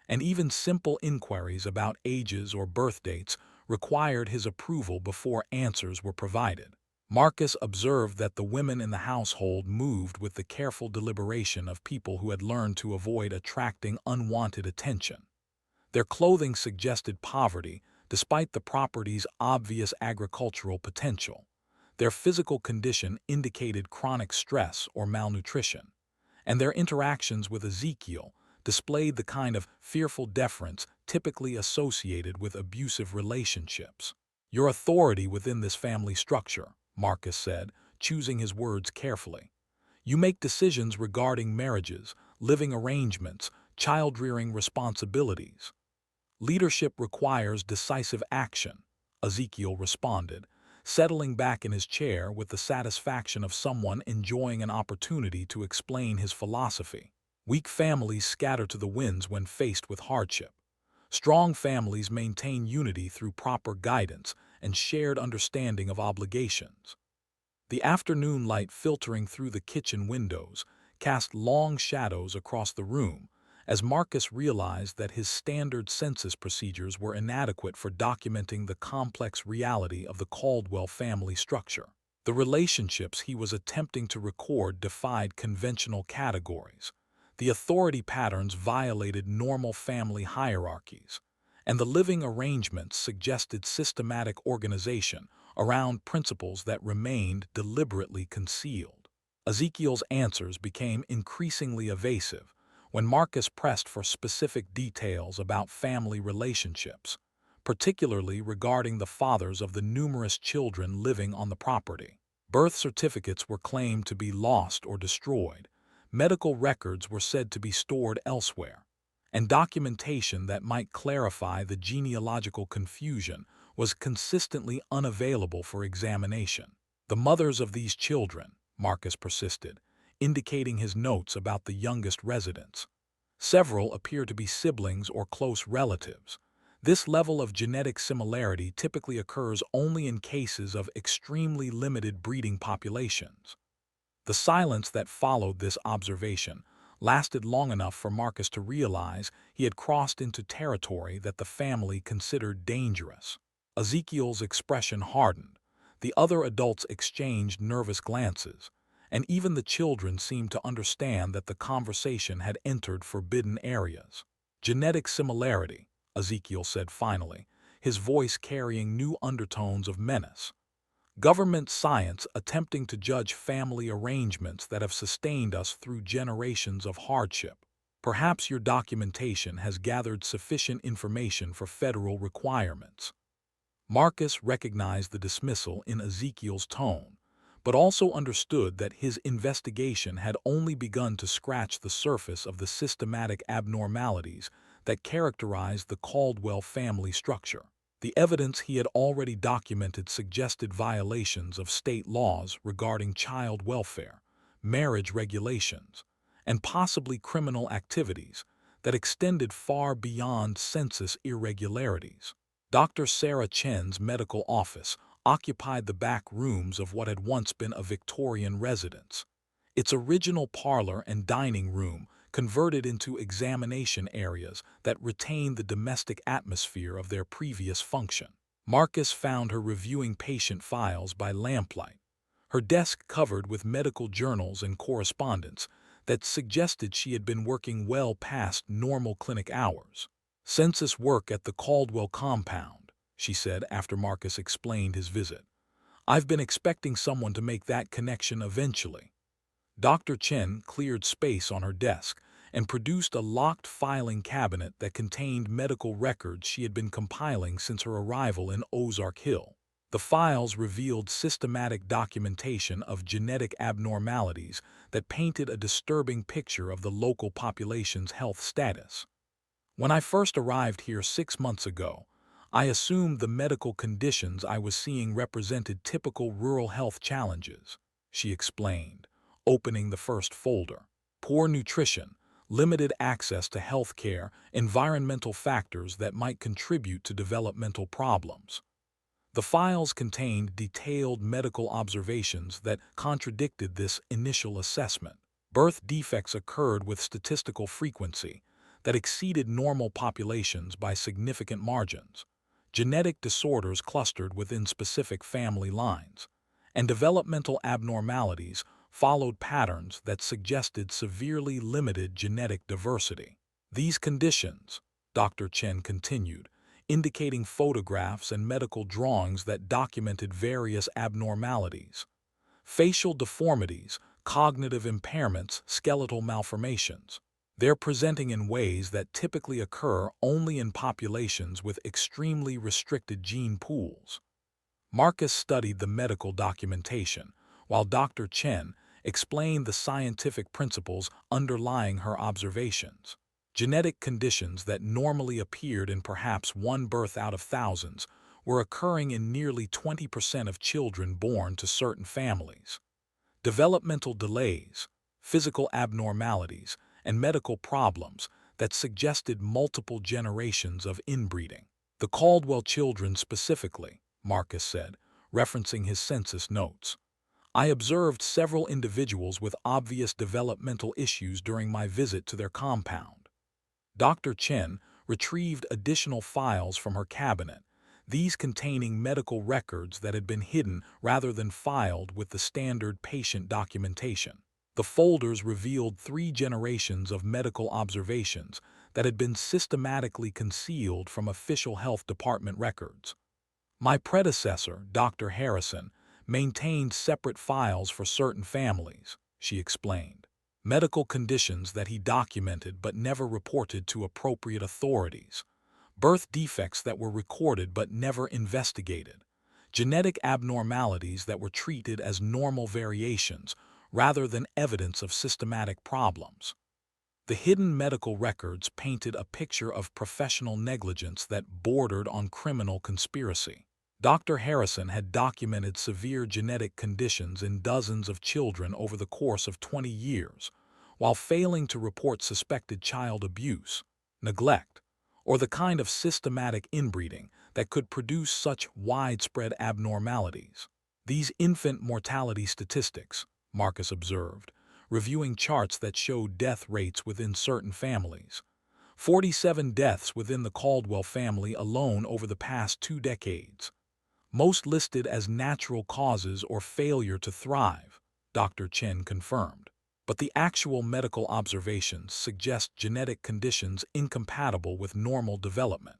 and even simple inquiries about ages or birth dates required his approval before answers were provided. Marcus observed that the women in the household moved with the careful deliberation of people who had learned to avoid attracting unwanted attention. Their clothing suggested poverty, despite the property's obvious agricultural potential. Their physical condition indicated chronic stress or malnutrition, and their interactions with Ezekiel displayed the kind of fearful deference typically associated with abusive relationships. Your authority within this family structure, Marcus said, choosing his words carefully. You make decisions regarding marriages, living arrangements, child-rearing responsibilities. Leadership requires decisive action, Ezekiel responded, settling back in his chair with the satisfaction of someone enjoying an opportunity to explain his philosophy. Weak families scatter to the winds when faced with hardship. Strong families maintain unity through proper guidance and shared understanding of obligations. The afternoon light filtering through the kitchen windows cast long shadows across the room as Marcus realized that his standard census procedures were inadequate for documenting the complex reality of the Caldwell family structure. The relationships he was attempting to record defied conventional categories. The authority patterns violated normal family hierarchies, and the living arrangements suggested systematic organization around principles that remained deliberately concealed. Ezekiel's answers became increasingly evasive when Marcus pressed for specific details about family relationships, particularly regarding the fathers of the numerous children living on the property. Birth certificates were claimed to be lost or destroyed, medical records were said to be stored elsewhere, and documentation that might clarify the genealogical confusion was consistently unavailable for examination. The mothers of these children, Marcus persisted, indicating his notes about the youngest residents. Several appear to be siblings or close relatives. This level of genetic similarity typically occurs only in cases of extremely limited breeding populations. The silence that followed this observation lasted long enough for Marcus to realize he had crossed into territory that the family considered dangerous. Ezekiel's expression hardened, the other adults exchanged nervous glances, and even the children seemed to understand that the conversation had entered forbidden areas. Genetic similarity, Ezekiel said finally, his voice carrying new undertones of menace. Government science attempting to judge family arrangements that have sustained us through generations of hardship. Perhaps your documentation has gathered sufficient information for federal requirements. Marcus recognized the dismissal in Ezekiel's tone, but also understood that his investigation had only begun to scratch the surface of the systematic abnormalities that characterized the Caldwell family structure. The evidence he had already documented suggested violations of state laws regarding child welfare, marriage regulations, and possibly criminal activities that extended far beyond census irregularities. Dr. Sarah Chen's medical office occupied the back rooms of what had once been a Victorian residence. Its original parlor and dining room converted into examination areas that retained the domestic atmosphere of their previous function. Marcus found her reviewing patient files by lamplight, her desk covered with medical journals and correspondence that suggested she had been working well past normal clinic hours. "Census work at the Caldwell compound," she said after Marcus explained his visit. "I've been expecting someone to make that connection eventually." Dr. Chen cleared space on her desk and produced a locked filing cabinet that contained medical records she had been compiling since her arrival in Ozark Hill. The files revealed systematic documentation of genetic abnormalities that painted a disturbing picture of the local population's health status. "When I first arrived here 6 months ago, I assumed the medical conditions I was seeing represented typical rural health challenges," she explained, opening the first folder. "Poor nutrition, limited access to health care, environmental factors that might contribute to developmental problems." The files contained detailed medical observations that contradicted this initial assessment. Birth defects occurred with statistical frequency that exceeded normal populations by significant margins. Genetic disorders clustered within specific family lines, and developmental abnormalities followed patterns that suggested severely limited genetic diversity. "These conditions," Dr. Chen continued, indicating photographs and medical drawings that documented various abnormalities: facial deformities, cognitive impairments, skeletal malformations. They're presenting in ways that typically occur only in populations with extremely restricted gene pools. Marcus studied the medical documentation, while Dr. Chen explained the scientific principles underlying her observations. Genetic conditions that normally appeared in perhaps one birth out of thousands were occurring in nearly 20% of children born to certain families. Developmental delays, physical abnormalities, and medical problems that suggested multiple generations of inbreeding. The Caldwell children specifically, Marcus said, referencing his census notes. I observed several individuals with obvious developmental issues during my visit to their compound. Dr. Chen retrieved additional files from her cabinet, these containing medical records that had been hidden rather than filed with the standard patient documentation. The folders revealed 3 generations of medical observations that had been systematically concealed from official health department records. My predecessor, Dr. Harrison, maintained separate files for certain families, she explained. Medical conditions that he documented but never reported to appropriate authorities. Birth defects that were recorded but never investigated. Genetic abnormalities that were treated as normal variations rather than evidence of systematic problems. The hidden medical records painted a picture of professional negligence that bordered on criminal conspiracy. Dr. Harrison had documented severe genetic conditions in dozens of children over the course of 20 years, while failing to report suspected child abuse, neglect, or the kind of systematic inbreeding that could produce such widespread abnormalities. These infant mortality statistics, Marcus observed, reviewing charts that showed death rates within certain families. 47 deaths within the Caldwell family alone over the past 2 decades. Most listed as natural causes or failure to thrive, Dr. Chen confirmed. But the actual medical observations suggest genetic conditions incompatible with normal development.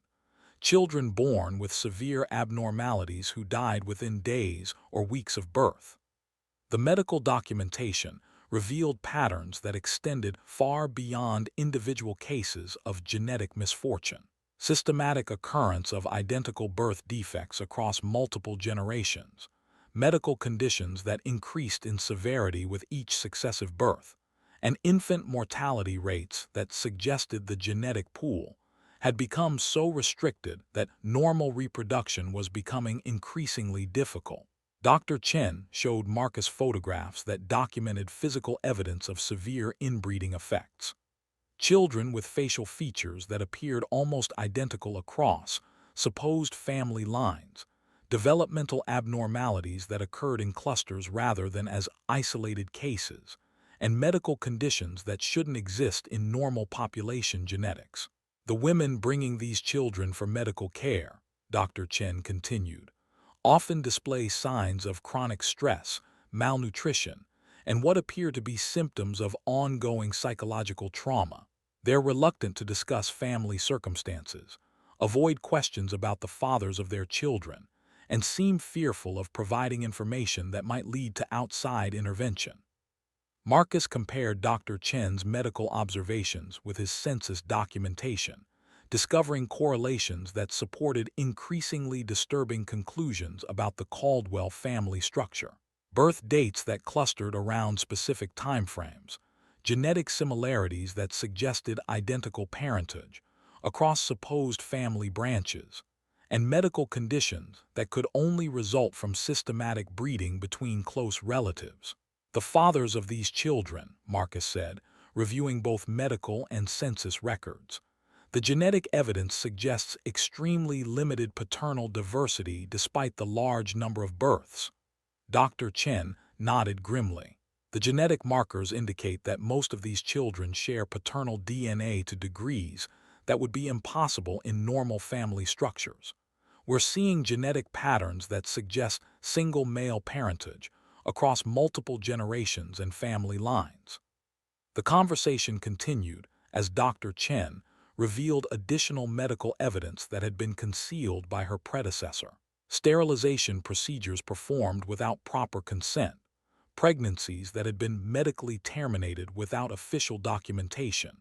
Children born with severe abnormalities who died within days or weeks of birth. The medical documentation revealed patterns that extended far beyond individual cases of genetic misfortune. Systematic occurrence of identical birth defects across multiple generations, medical conditions that increased in severity with each successive birth, and infant mortality rates that suggested the genetic pool had become so restricted that normal reproduction was becoming increasingly difficult. Dr. Chen showed Marcus photographs that documented physical evidence of severe inbreeding effects. Children with facial features that appeared almost identical across supposed family lines, developmental abnormalities that occurred in clusters rather than as isolated cases, and medical conditions that shouldn't exist in normal population genetics. The women bringing these children for medical care, Dr. Chen continued, often display signs of chronic stress, malnutrition, and what appear to be symptoms of ongoing psychological trauma. They're reluctant to discuss family circumstances, avoid questions about the fathers of their children, and seem fearful of providing information that might lead to outside intervention. Marcus compared Dr. Chen's medical observations with his census documentation, discovering correlations that supported increasingly disturbing conclusions about the Caldwell family structure. Birth dates that clustered around specific timeframes, genetic similarities that suggested identical parentage across supposed family branches, and medical conditions that could only result from systematic breeding between close relatives. The fathers of these children, Marcus said, reviewing both medical and census records. The genetic evidence suggests extremely limited paternal diversity despite the large number of births. Dr. Chen nodded grimly. The genetic markers indicate that most of these children share paternal DNA to degrees that would be impossible in normal family structures. We're seeing genetic patterns that suggest single male parentage across multiple generations and family lines. The conversation continued as Dr. Chen revealed additional medical evidence that had been concealed by her predecessor. Sterilization procedures performed without proper consent, pregnancies that had been medically terminated without official documentation,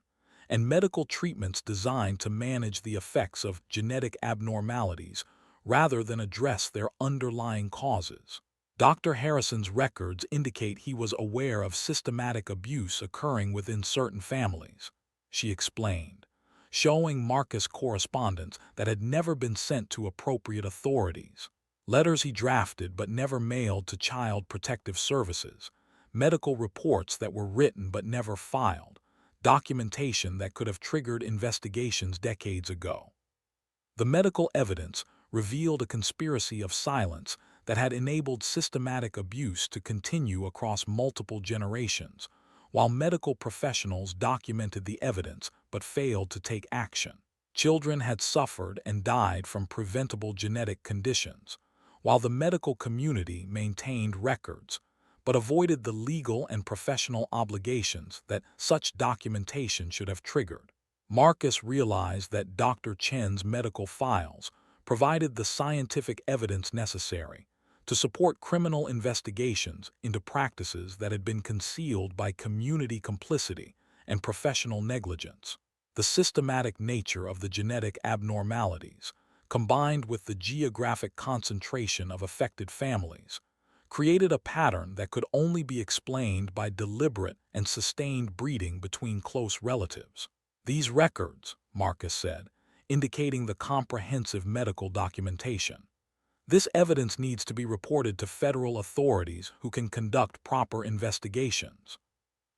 and medical treatments designed to manage the effects of genetic abnormalities rather than address their underlying causes. Dr. Harrison's records indicate he was aware of systematic abuse occurring within certain families, she explained, showing Marcus correspondence that had never been sent to appropriate authorities. Letters he drafted but never mailed to Child Protective Services, medical reports that were written but never filed, documentation that could have triggered investigations decades ago. The medical evidence revealed a conspiracy of silence that had enabled systematic abuse to continue across multiple generations, while medical professionals documented the evidence but failed to take action. Children had suffered and died from preventable genetic conditions, while the medical community maintained records but avoided the legal and professional obligations that such documentation should have triggered. Marcus realized that Dr. Chen's medical files provided the scientific evidence necessary to support criminal investigations into practices that had been concealed by community complicity and professional negligence. The systematic nature of the genetic abnormalities, combined with the geographic concentration of affected families, created a pattern that could only be explained by deliberate and sustained breeding between close relatives. These records, Marcus said, indicating the comprehensive medical documentation. This evidence needs to be reported to federal authorities who can conduct proper investigations.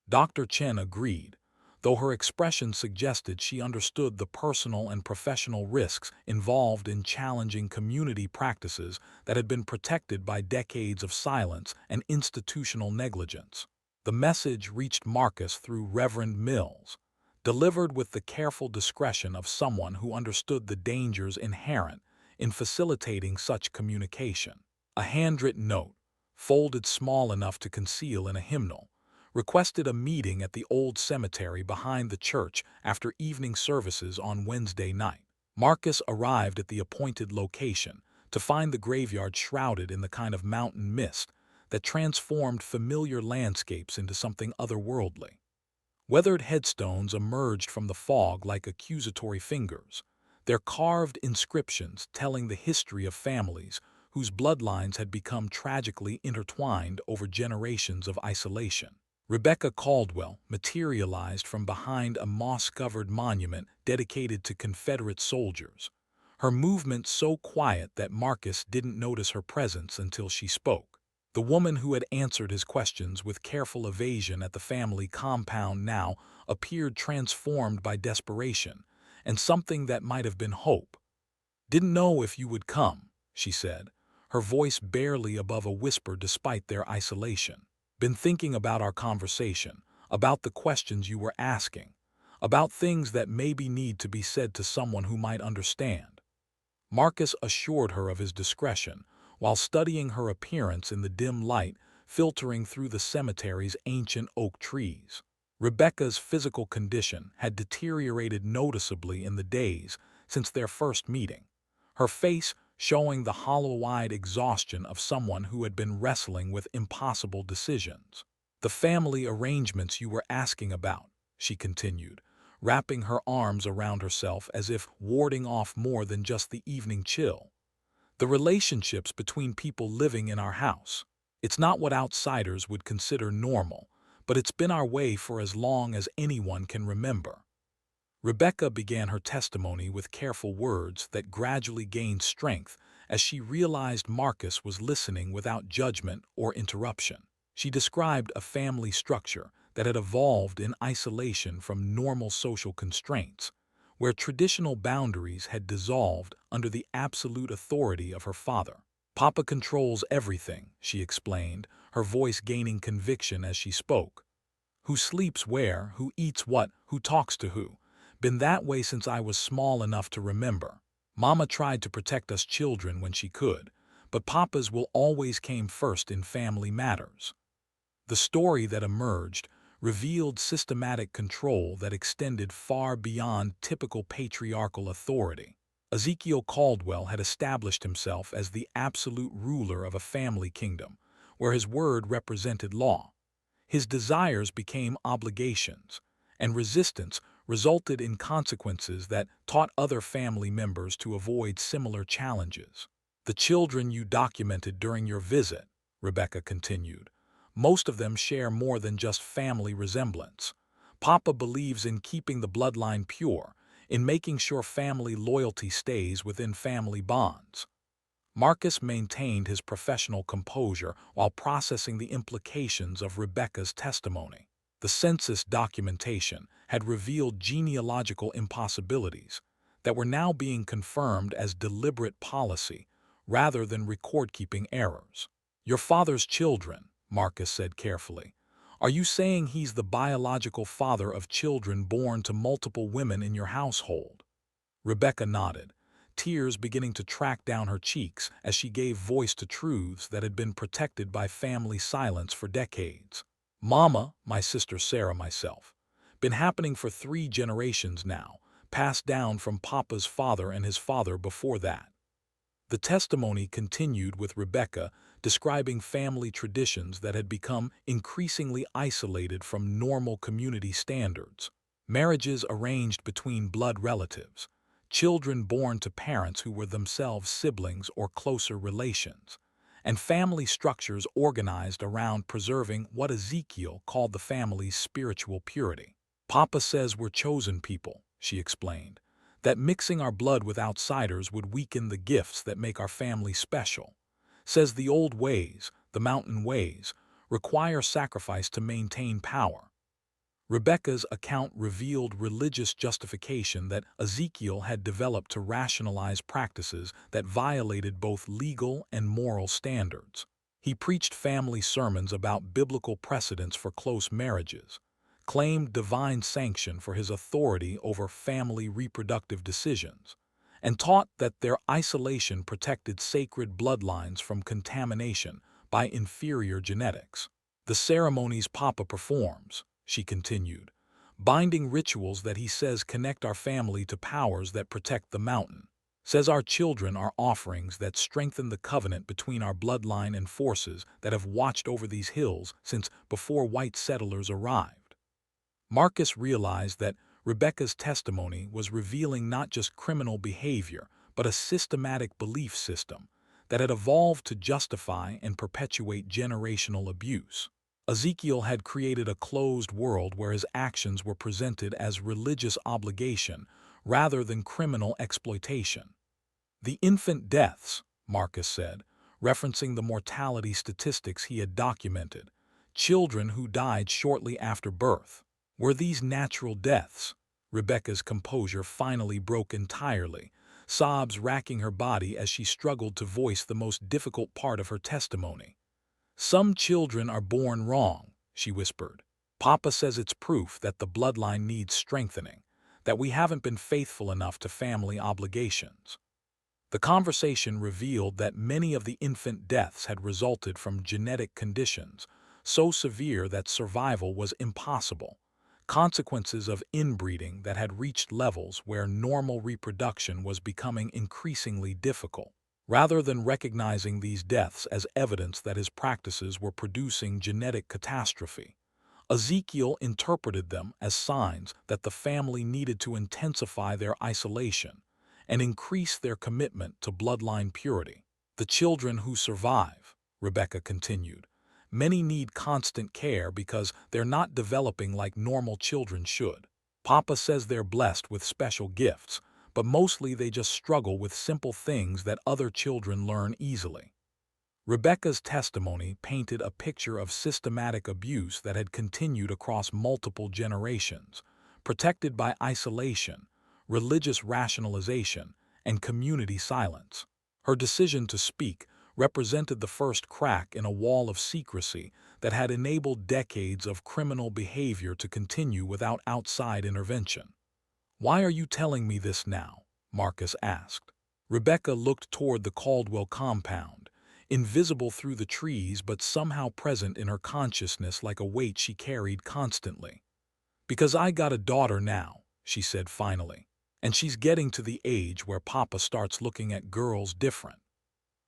Dr. Chen agreed, though her expression suggested she understood the personal and professional risks involved in challenging community practices that had been protected by decades of silence and institutional negligence. The message reached Marcus through Reverend Mills, delivered with the careful discretion of someone who understood the dangers inherent in facilitating such communication. A handwritten note, folded small enough to conceal in a hymnal, requested a meeting at the old cemetery behind the church after evening services on Wednesday night. Marcus arrived at the appointed location to find the graveyard shrouded in the kind of mountain mist that transformed familiar landscapes into something otherworldly. Weathered headstones emerged from the fog like accusatory fingers, their carved inscriptions telling the history of families whose bloodlines had become tragically intertwined over generations of isolation. Rebecca Caldwell materialized from behind a moss-covered monument dedicated to Confederate soldiers, her movement so quiet that Marcus didn't notice her presence until she spoke. The woman who had answered his questions with careful evasion at the family compound now appeared transformed by desperation and something that might have been hope. "Didn't know if you would come," she said, her voice barely above a whisper despite their isolation. "Been thinking about our conversation, about the questions you were asking, about things that maybe need to be said to someone who might understand." Marcus assured her of his discretion, while studying her appearance in the dim light filtering through the cemetery's ancient oak trees. Rebecca's physical condition had deteriorated noticeably in the days since their first meeting, her face showing the hollow-eyed exhaustion of someone who had been wrestling with impossible decisions. "The family arrangements you were asking about," she continued, wrapping her arms around herself as if warding off more than just the evening chill. "The relationships between people living in our house. It's not what outsiders would consider normal, but it's been our way for as long as anyone can remember." Rebecca began her testimony with careful words that gradually gained strength as she realized Marcus was listening without judgment or interruption. She described a family structure that had evolved in isolation from normal social constraints, where traditional boundaries had dissolved under the absolute authority of her father. "Papa controls everything," she explained, her voice gaining conviction as she spoke. "Who sleeps where, who eats what, who talks to who. Been that way since I was small enough to remember. Mama tried to protect us children when she could, but Papa's will always came first in family matters." The story that emerged revealed systematic control that extended far beyond typical patriarchal authority. Ezekiel Caldwell had established himself as the absolute ruler of a family kingdom, where his word represented law. His desires became obligations, and resistance resulted in consequences that taught other family members to avoid similar challenges. "The children you documented during your visit," Rebecca continued, "most of them share more than just family resemblance. Papa believes in keeping the bloodline pure, in making sure family loyalty stays within family bonds." Marcus maintained his professional composure while processing the implications of Rebecca's testimony. The census documentation had revealed genealogical impossibilities that were now being confirmed as deliberate policy rather than record-keeping errors. Your father's children, Marcus said carefully. Are you saying he's the biological father of children born to multiple women in your household? Rebecca nodded, tears beginning to track down her cheeks as she gave voice to truths that had been protected by family silence for decades. Mama, my sister Sarah, myself. Been happening for 3 generations now, passed down from Papa's father and his father before that. The testimony continued with Rebecca describing family traditions that had become increasingly isolated from normal community standards. Marriages arranged between blood relatives, children born to parents who were themselves siblings or closer relations, and family structures organized around preserving what Ezekiel called the family's spiritual purity. Papa says we're chosen people, she explained, that mixing our blood with outsiders would weaken the gifts that make our family special. Says the old ways, the mountain ways, require sacrifice to maintain power. Rebecca's account revealed religious justification that Ezekiel had developed to rationalize practices that violated both legal and moral standards. He preached family sermons about biblical precedents for close marriages, claimed divine sanction for his authority over family reproductive decisions, and taught that their isolation protected sacred bloodlines from contamination by inferior genetics. The ceremonies Papa performs, she continued, binding rituals that he says connect our family to powers that protect the mountain. Says our children are offerings that strengthen the covenant between our bloodline and forces that have watched over these hills since before white settlers arrived. Marcus realized that Rebecca's testimony was revealing not just criminal behavior, but a systematic belief system that had evolved to justify and perpetuate generational abuse. Ezekiel had created a closed world where his actions were presented as religious obligation rather than criminal exploitation. The infant deaths, Marcus said, referencing the mortality statistics he had documented, children who died shortly after birth. Were these natural deaths? Rebecca's composure finally broke entirely, sobs racking her body as she struggled to voice the most difficult part of her testimony. Some children are born wrong, she whispered. Papa says it's proof that the bloodline needs strengthening, that we haven't been faithful enough to family obligations. The conversation revealed that many of the infant deaths had resulted from genetic conditions so severe that survival was impossible, consequences of inbreeding that had reached levels where normal reproduction was becoming increasingly difficult. Rather than recognizing these deaths as evidence that his practices were producing genetic catastrophe, Ezekiel interpreted them as signs that the family needed to intensify their isolation and increase their commitment to bloodline purity. The children who survive, Rebecca continued, many need constant care because they're not developing like normal children should. Papa says they're blessed with special gifts, but mostly they just struggle with simple things that other children learn easily. Rebecca's testimony painted a picture of systematic abuse that had continued across multiple generations, protected by isolation, religious rationalization, and community silence. Her decision to speak represented the first crack in a wall of secrecy that had enabled decades of criminal behavior to continue without outside intervention. "Why are you telling me this now?" Marcus asked. Rebecca looked toward the Caldwell compound, invisible through the trees but somehow present in her consciousness like a weight she carried constantly. "Because I got a daughter now," she said finally, "and she's getting to the age where Papa starts looking at girls different."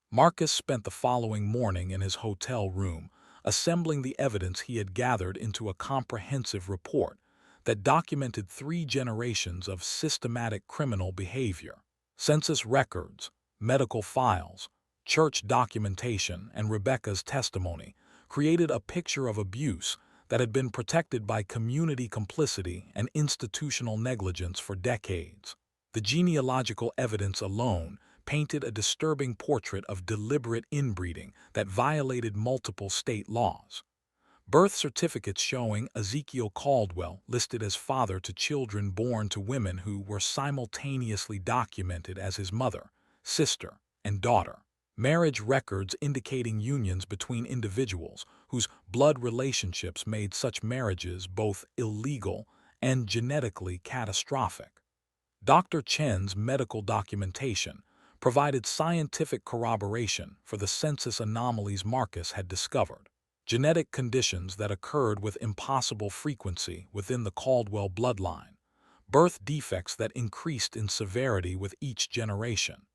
Marcus spent the following morning in his hotel room, assembling the evidence he had gathered into a comprehensive report that documented 3 generations of systematic criminal behavior. Census records, medical files, church documentation, and Rebecca's testimony created a picture of abuse that had been protected by community complicity and institutional negligence for decades. The genealogical evidence alone painted a disturbing portrait of deliberate inbreeding that violated multiple state laws. Birth certificates showing Ezekiel Caldwell listed as father to children born to women who were simultaneously documented as his mother, sister, and daughter. Marriage records indicating unions between individuals whose blood relationships made such marriages both illegal and genetically catastrophic. Dr. Chen's medical documentation provided scientific corroboration for the census anomalies Marcus had discovered, genetic conditions that occurred with impossible frequency within the Caldwell bloodline, birth defects that increased in severity with each generation,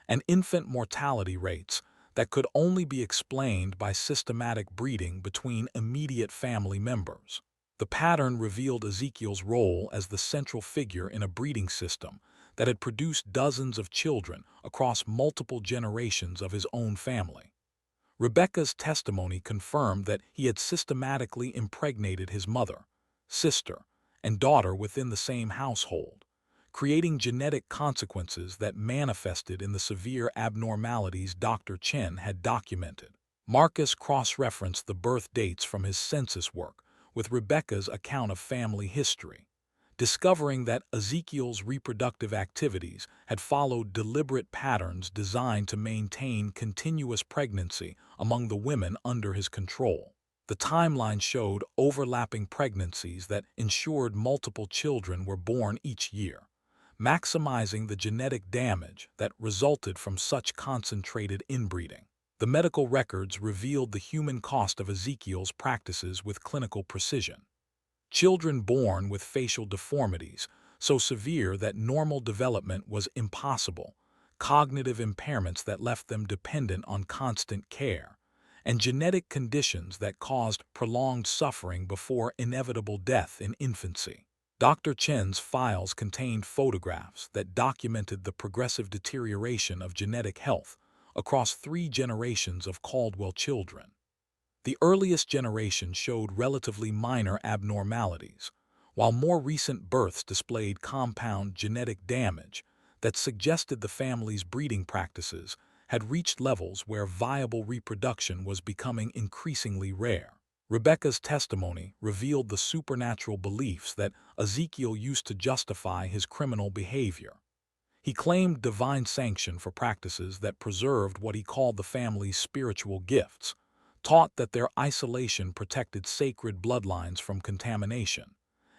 and infant mortality rates that could only be explained by systematic breeding between immediate family members. The pattern revealed Ezekiel's role as the central figure in a breeding system that had produced dozens of children across multiple generations of his own family. Rebecca's testimony confirmed that he had systematically impregnated his mother, sister, and daughter within the same household, creating genetic consequences that manifested in the severe abnormalities Dr. Chen had documented. Marcus cross-referenced the birth dates from his census work with Rebecca's account of family history, discovering that Ezekiel's reproductive activities had followed deliberate patterns designed to maintain continuous pregnancy among the women under his control. The timeline showed overlapping pregnancies that ensured multiple children were born each year, maximizing the genetic damage that resulted from such concentrated inbreeding. The medical records revealed the human cost of Ezekiel's practices with clinical precision. Children born with facial deformities so severe that normal development was impossible, cognitive impairments that left them dependent on constant care, and genetic conditions that caused prolonged suffering before inevitable death in infancy. Dr. Chen's files contained photographs that documented the progressive deterioration of genetic health across 3 generations of Caldwell children. The earliest generation showed relatively minor abnormalities, while more recent births displayed compound genetic damage that suggested the family's breeding practices had reached levels where viable reproduction was becoming increasingly rare. Rebecca's testimony revealed the supernatural beliefs that Ezekiel used to justify his criminal behavior. He claimed divine sanction for practices that preserved what he called the family's spiritual gifts, taught that their isolation protected sacred bloodlines from contamination,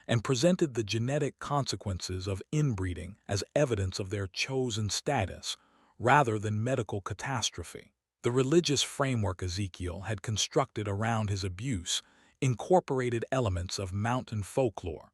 and presented the genetic consequences of inbreeding as evidence of their chosen status rather than medical catastrophe. The religious framework Ezekiel had constructed around his abuse incorporated elements of mountain folklore,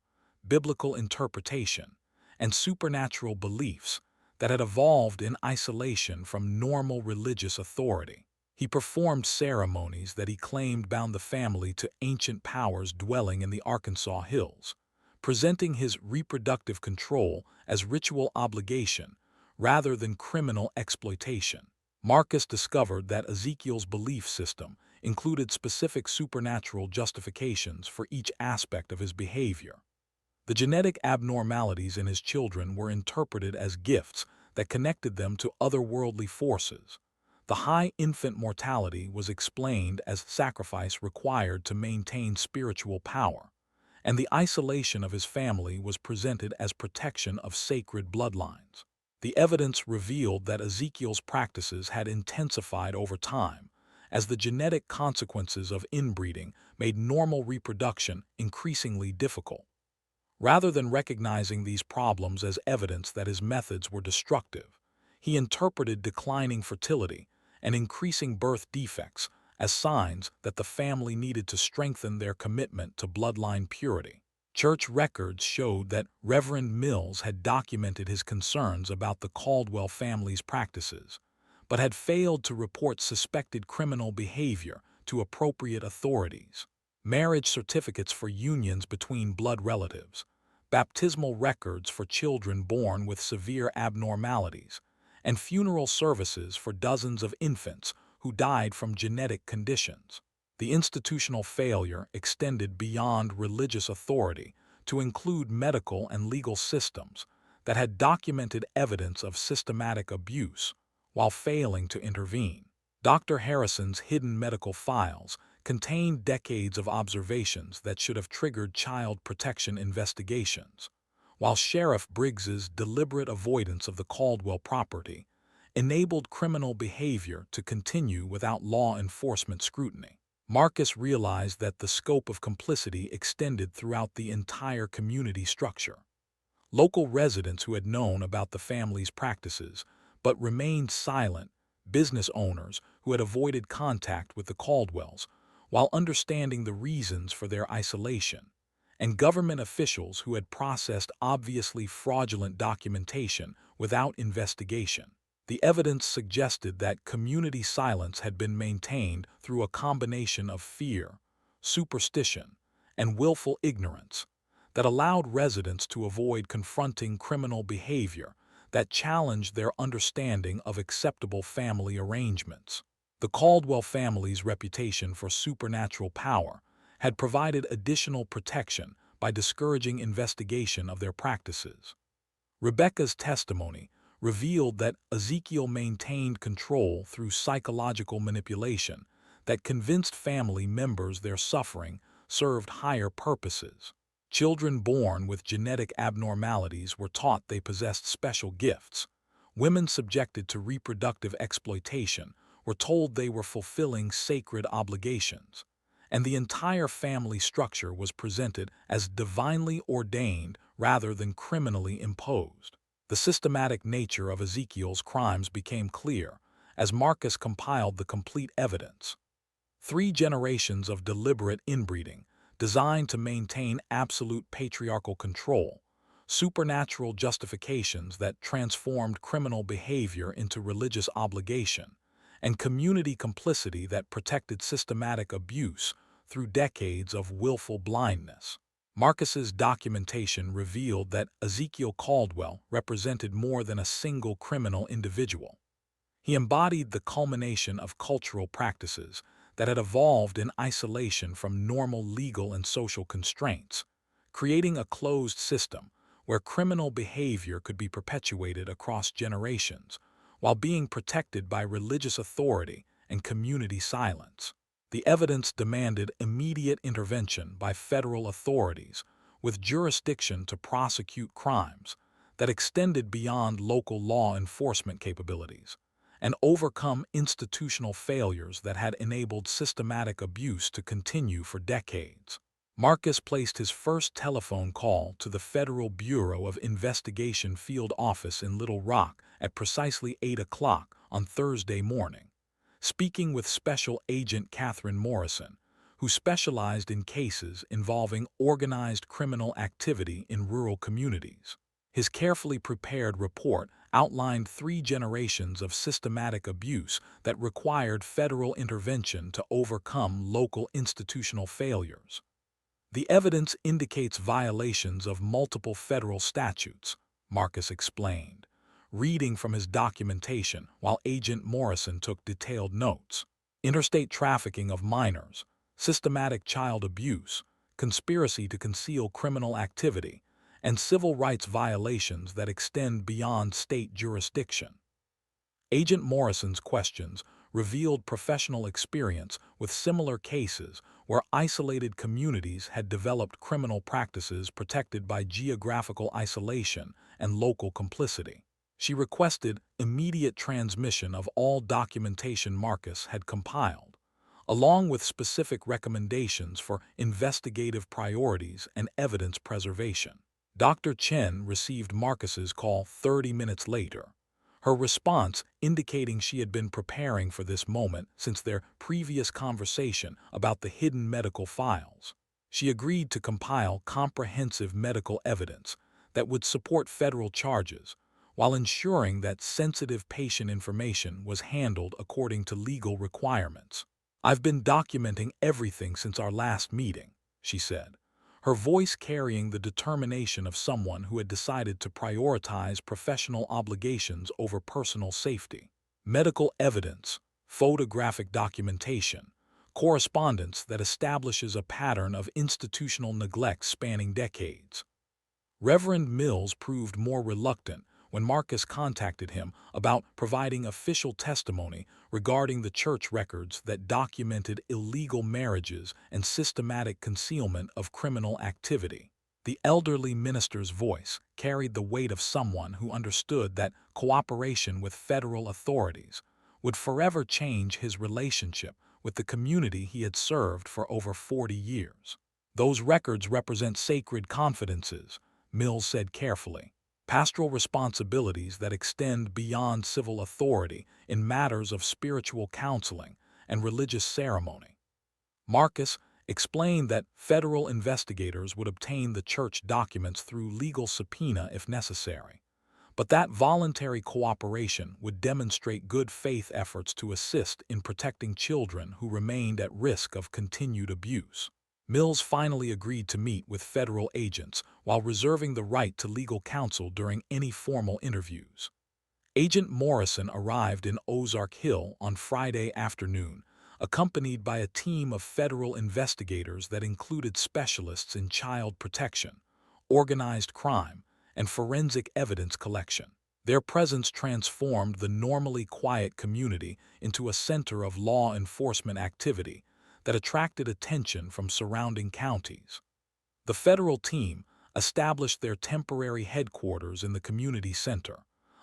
biblical interpretation, and supernatural beliefs that had evolved in isolation from normal religious authority. He performed ceremonies that he claimed bound the family to ancient powers dwelling in the Arkansas hills, presenting his reproductive control as ritual obligation rather than criminal exploitation. Marcus discovered that Ezekiel's belief system included specific supernatural justifications for each aspect of his behavior. The genetic abnormalities in his children were interpreted as gifts that connected them to otherworldly forces. The high infant mortality was explained as sacrifice required to maintain spiritual power, and the isolation of his family was presented as protection of sacred bloodlines. The evidence revealed that Ezekiel's practices had intensified over time, as the genetic consequences of inbreeding made normal reproduction increasingly difficult. Rather than recognizing these problems as evidence that his methods were destructive, he interpreted declining fertility and increasing birth defects as signs that the family needed to strengthen their commitment to bloodline purity. Church records showed that Reverend Mills had documented his concerns about the Caldwell family's practices, but had failed to report suspected criminal behavior to appropriate authorities. Marriage certificates for unions between blood relatives, baptismal records for children born with severe abnormalities, and funeral services for dozens of infants who died from genetic conditions. The institutional failure extended beyond religious authority to include medical and legal systems that had documented evidence of systematic abuse while failing to intervene. Dr. Harrison's hidden medical files contained decades of observations that should have triggered child protection investigations, while Sheriff Briggs's deliberate avoidance of the Caldwell property enabled criminal behavior to continue without law enforcement scrutiny. Marcus realized that the scope of complicity extended throughout the entire community structure. Local residents who had known about the family's practices but remained silent, business owners who had avoided contact with the Caldwells while understanding the reasons for their isolation, and government officials who had processed obviously fraudulent documentation without investigation. The evidence suggested that community silence had been maintained through a combination of fear, superstition, and willful ignorance that allowed residents to avoid confronting criminal behavior that challenged their understanding of acceptable family arrangements. The Caldwell family's reputation for supernatural power had provided additional protection by discouraging investigation of their practices. Rebecca's testimony revealed that Ezekiel maintained control through psychological manipulation that convinced family members their suffering served higher purposes. Children born with genetic abnormalities were taught they possessed special gifts. Women subjected to reproductive exploitation were told they were fulfilling sacred obligations, and the entire family structure was presented as divinely ordained rather than criminally imposed. The systematic nature of Ezekiel's crimes became clear as Marcus compiled the complete evidence. 3 generations of deliberate inbreeding, designed to maintain absolute patriarchal control, supernatural justifications that transformed criminal behavior into religious obligation, and community complicity that protected systematic abuse through decades of willful blindness. Marcus's documentation revealed that Ezekiel Caldwell represented more than a single criminal individual. He embodied the culmination of cultural practices that had evolved in isolation from normal legal and social constraints, creating a closed system where criminal behavior could be perpetuated across generations while being protected by religious authority and community silence. The evidence demanded immediate intervention by federal authorities with jurisdiction to prosecute crimes that extended beyond local law enforcement capabilities and overcome institutional failures that had enabled systematic abuse to continue for decades. Marcus placed his first telephone call to the Federal Bureau of Investigation field office in Little Rock at precisely 8 o'clock on Thursday morning, speaking with Special Agent Catherine Morrison, who specialized in cases involving organized criminal activity in rural communities. His carefully prepared report outlined 3 generations of systematic abuse that required federal intervention to overcome local institutional failures. The evidence indicates violations of multiple federal statutes, Marcus explained, reading from his documentation while Agent Morrison took detailed notes. Interstate trafficking of minors, systematic child abuse, conspiracy to conceal criminal activity, and civil rights violations that extend beyond state jurisdiction. Agent Morrison's questions revealed professional experience with similar cases where isolated communities had developed criminal practices protected by geographical isolation and local complicity. She requested immediate transmission of all documentation Marcus had compiled, along with specific recommendations for investigative priorities and evidence preservation. Dr. Chen received Marcus's call 30 minutes later, her response indicating she had been preparing for this moment since their previous conversation about the hidden medical files. She agreed to compile comprehensive medical evidence that would support federal charges, while ensuring that sensitive patient information was handled according to legal requirements. "I've been documenting everything since our last meeting," she said, her voice carrying the determination of someone who had decided to prioritize professional obligations over personal safety. Medical evidence, photographic documentation, correspondence that establishes a pattern of institutional neglect spanning decades. Reverend Mills proved more reluctant when Marcus contacted him about providing official testimony regarding the church records that documented illegal marriages and systematic concealment of criminal activity. The elderly minister's voice carried the weight of someone who understood that cooperation with federal authorities would forever change his relationship with the community he had served for over 40 years. "Those records represent sacred confidences," Mills said carefully, "pastoral responsibilities that extend beyond civil authority in matters of spiritual counseling and religious ceremony." Marcus explained that federal investigators would obtain the church documents through legal subpoena if necessary, but that voluntary cooperation would demonstrate good faith efforts to assist in protecting children who remained at risk of continued abuse. Mills finally agreed to meet with federal agents while reserving the right to legal counsel during any formal interviews. Agent Morrison arrived in Ozark Hill on Friday afternoon, accompanied by a team of federal investigators that included specialists in child protection, organized crime, and forensic evidence collection. Their presence transformed the normally quiet community into a center of law enforcement activity that attracted attention from surrounding counties. The federal team established their temporary headquarters in the community center,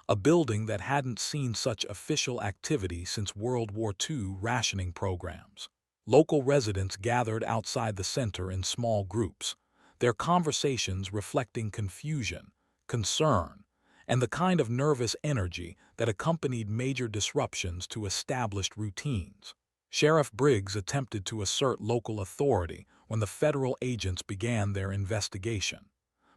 a building that hadn't seen such official activity since World War II rationing programs. Local residents gathered outside the center in small groups, their conversations reflecting confusion, concern, and the kind of nervous energy that accompanied major disruptions to established routines. Sheriff Briggs attempted to assert local authority when the federal agents began their investigation,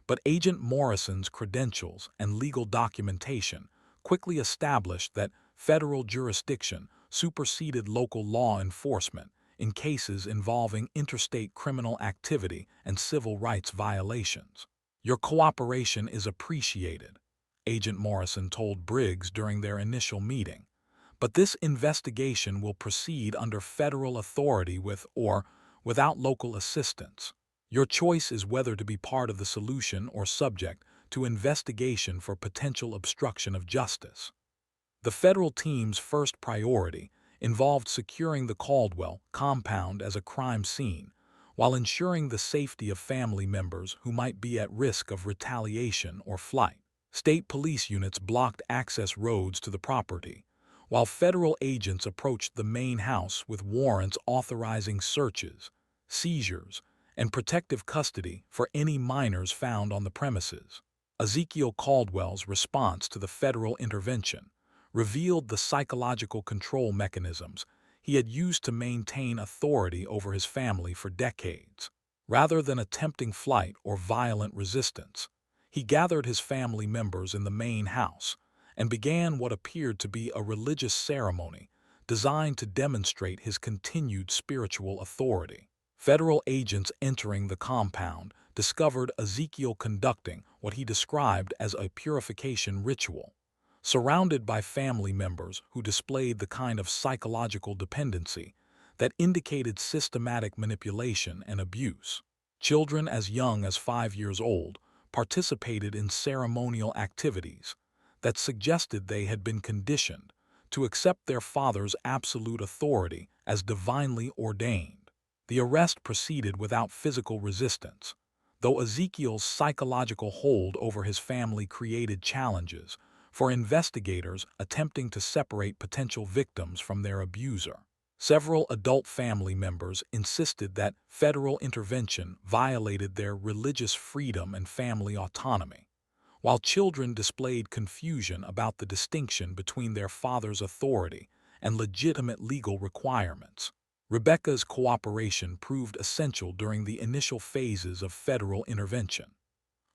but Agent Morrison's credentials and legal documentation quickly established that federal jurisdiction superseded local law enforcement in cases involving interstate criminal activity and civil rights violations. "Your cooperation is appreciated," Agent Morrison told Briggs during their initial meeting, "but this investigation will proceed under federal authority with or without local assistance. Your choice is whether to be part of the solution or subject to investigation for potential obstruction of justice." The federal team's first priority involved securing the Caldwell compound as a crime scene, while ensuring the safety of family members who might be at risk of retaliation or flight. State police units blocked access roads to the property, while federal agents approached the main house with warrants authorizing searches, seizures, and protective custody for any minors found on the premises. Ezekiel Caldwell's response to the federal intervention revealed the psychological control mechanisms he had used to maintain authority over his family for decades. Rather than attempting flight or violent resistance, he gathered his family members in the main house and began what appeared to be a religious ceremony designed to demonstrate his continued spiritual authority. Federal agents entering the compound discovered Ezekiel conducting what he described as a purification ritual, surrounded by family members who displayed the kind of psychological dependency that indicated systematic manipulation and abuse. Children as young as 5 years old participated in ceremonial activities that suggested they had been conditioned to accept their father's absolute authority as divinely ordained. The arrest proceeded without physical resistance, though Ezekiel's psychological hold over his family created challenges for investigators attempting to separate potential victims from their abuser. Several adult family members insisted that federal intervention violated their religious freedom and family autonomy, while children displayed confusion about the distinction between their father's authority and legitimate legal requirements. Rebecca's cooperation proved essential during the initial phases of federal intervention.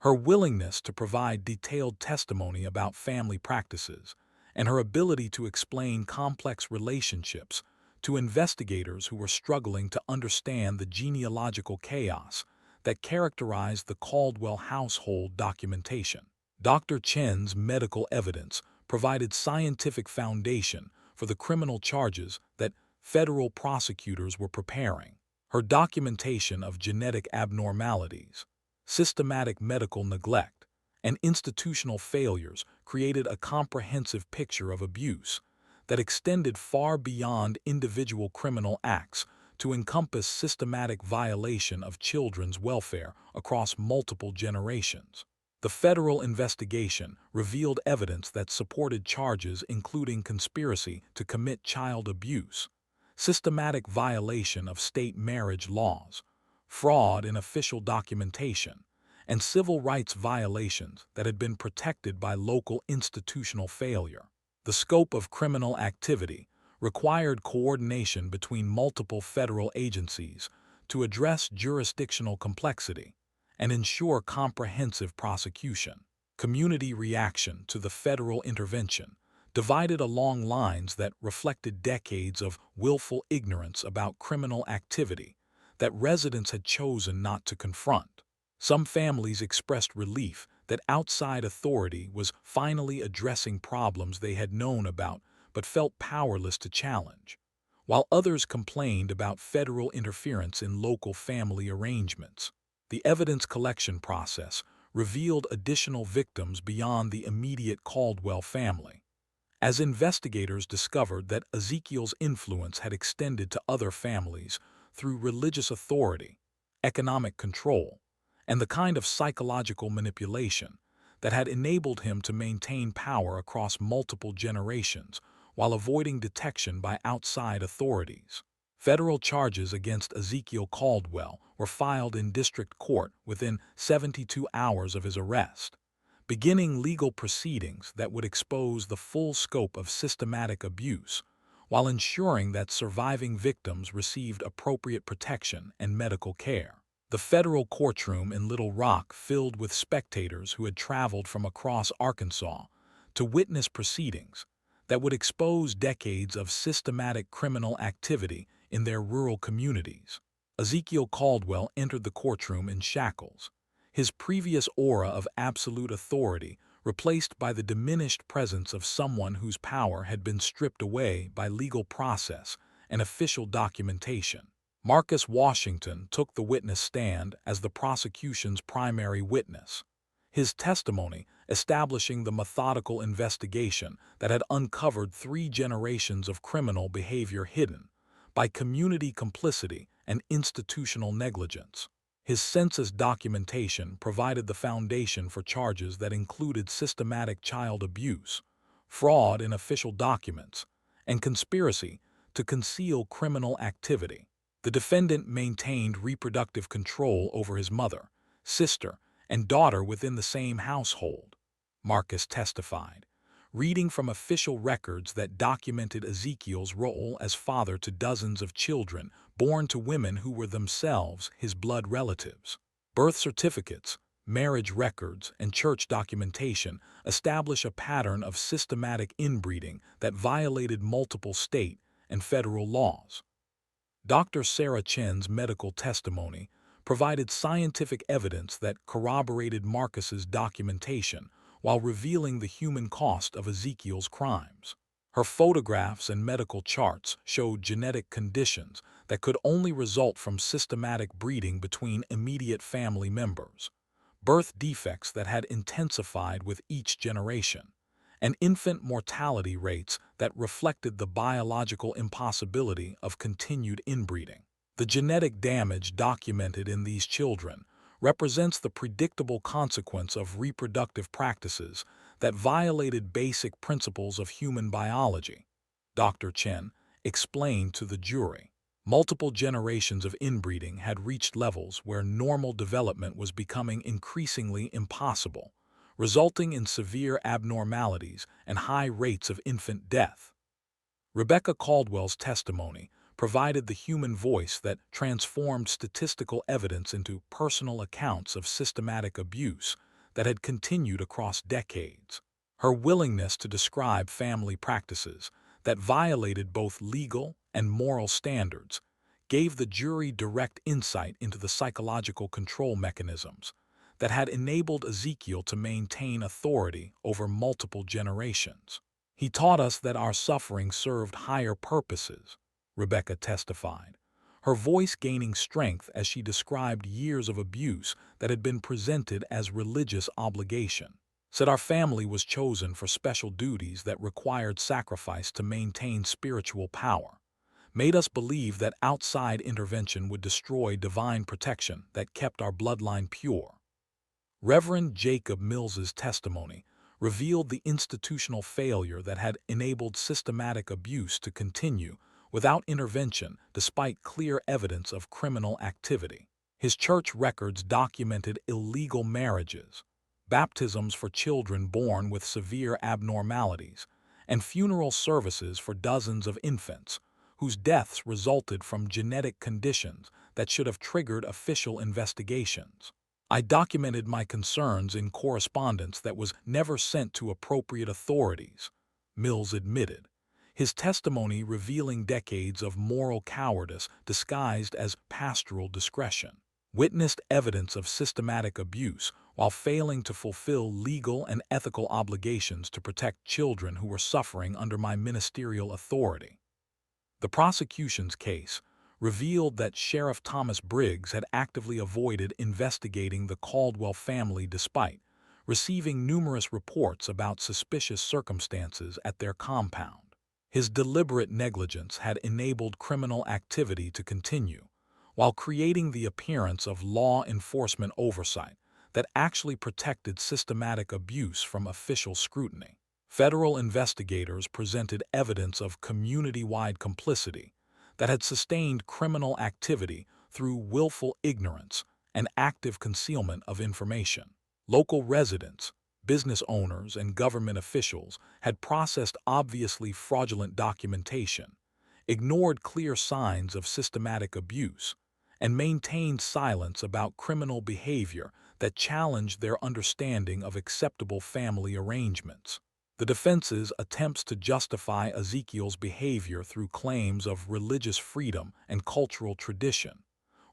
Her willingness to provide detailed testimony about family practices and her ability to explain complex relationships to investigators who were struggling to understand the genealogical chaos that characterized the Caldwell household documentation. Dr. Chen's medical evidence provided scientific foundation for the criminal charges that federal prosecutors were preparing. Her documentation of genetic abnormalities, systematic medical neglect, and institutional failures created a comprehensive picture of abuse that extended far beyond individual criminal acts to encompass systematic violation of children's welfare across multiple generations. The federal investigation revealed evidence that supported charges including conspiracy to commit child abuse, systematic violation of state marriage laws, fraud in official documentation, and civil rights violations that had been protected by local institutional failure. The scope of criminal activity required coordination between multiple federal agencies to address jurisdictional complexity and ensure comprehensive prosecution. Community reaction to the federal intervention divided along lines that reflected decades of willful ignorance about criminal activity that residents had chosen not to confront. Some families expressed relief that outside authority was finally addressing problems they had known about but felt powerless to challenge, while others complained about federal interference in local family arrangements. The evidence collection process revealed additional victims beyond the immediate Caldwell family, as investigators discovered that Ezekiel's influence had extended to other families through religious authority, economic control, and the kind of psychological manipulation that had enabled him to maintain power across multiple generations while avoiding detection by outside authorities. Federal charges against Ezekiel Caldwell were filed in district court within 72 hours of his arrest, beginning legal proceedings that would expose the full scope of systematic abuse while ensuring that surviving victims received appropriate protection and medical care. The federal courtroom in Little Rock filled with spectators who had traveled from across Arkansas to witness proceedings that would expose decades of systematic criminal activity in their rural communities. Ezekiel Caldwell entered the courtroom in shackles, his previous aura of absolute authority replaced by the diminished presence of someone whose power had been stripped away by legal process and official documentation. Marcus Washington took the witness stand as the prosecution's primary witness, his testimony establishing the methodical investigation that had uncovered 3 generations of criminal behavior hidden by community complicity and institutional negligence. His census documentation provided the foundation for charges that included systematic child abuse, fraud in official documents, and conspiracy to conceal criminal activity. The defendant maintained reproductive control over his mother, sister, and daughter within the same household, Marcus testified, reading from official records that documented Ezekiel's role as father to dozens of children born to women who were themselves his blood relatives. Birth certificates, marriage records, and church documentation establish a pattern of systematic inbreeding that violated multiple state and federal laws. Dr. Sarah Chen's medical testimony provided scientific evidence that corroborated Marcus's documentation while revealing the human cost of Ezekiel's crimes. Her photographs and medical charts showed genetic conditions that could only result from systematic breeding between immediate family members, birth defects that had intensified with each generation, and infant mortality rates that reflected the biological impossibility of continued inbreeding. The genetic damage documented in these children represents the predictable consequence of reproductive practices that violated basic principles of human biology, Dr. Chen explained to the jury. Multiple generations of inbreeding had reached levels where normal development was becoming increasingly impossible, resulting in severe abnormalities and high rates of infant death. Rebecca Caldwell's testimony provided the human voice that transformed statistical evidence into personal accounts of systematic abuse that had continued across decades. Her willingness to describe family practices that violated both legal and moral standards gave the jury direct insight into the psychological control mechanisms that had enabled Ezekiel to maintain authority over multiple generations. He taught us that our suffering served higher purposes, Rebecca testified, her voice gaining strength as she described years of abuse that had been presented as religious obligation. Said our family was chosen for special duties that required sacrifice to maintain spiritual power. Made us believe that outside intervention would destroy divine protection that kept our bloodline pure. Reverend Jacob Mills's testimony revealed the institutional failure that had enabled systematic abuse to continue without intervention despite clear evidence of criminal activity. His church records documented illegal marriages, baptisms for children born with severe abnormalities, and funeral services for dozens of infants, whose deaths resulted from genetic conditions that should have triggered official investigations. I documented my concerns in correspondence that was never sent to appropriate authorities, Mills admitted, his testimony revealing decades of moral cowardice disguised as pastoral discretion. Witnessed evidence of systematic abuse while failing to fulfill legal and ethical obligations to protect children who were suffering under my ministerial authority. The prosecution's case revealed that Sheriff Thomas Briggs had actively avoided investigating the Caldwell family despite receiving numerous reports about suspicious circumstances at their compound. His deliberate negligence had enabled criminal activity to continue, while creating the appearance of law enforcement oversight that actually protected systematic abuse from official scrutiny. Federal investigators presented evidence of community-wide complicity that had sustained criminal activity through willful ignorance and active concealment of information. Local residents, business owners, and government officials had processed obviously fraudulent documentation, ignored clear signs of systematic abuse, and maintained silence about criminal behavior that challenged their understanding of acceptable family arrangements. The defense's attempts to justify Ezekiel's behavior through claims of religious freedom and cultural tradition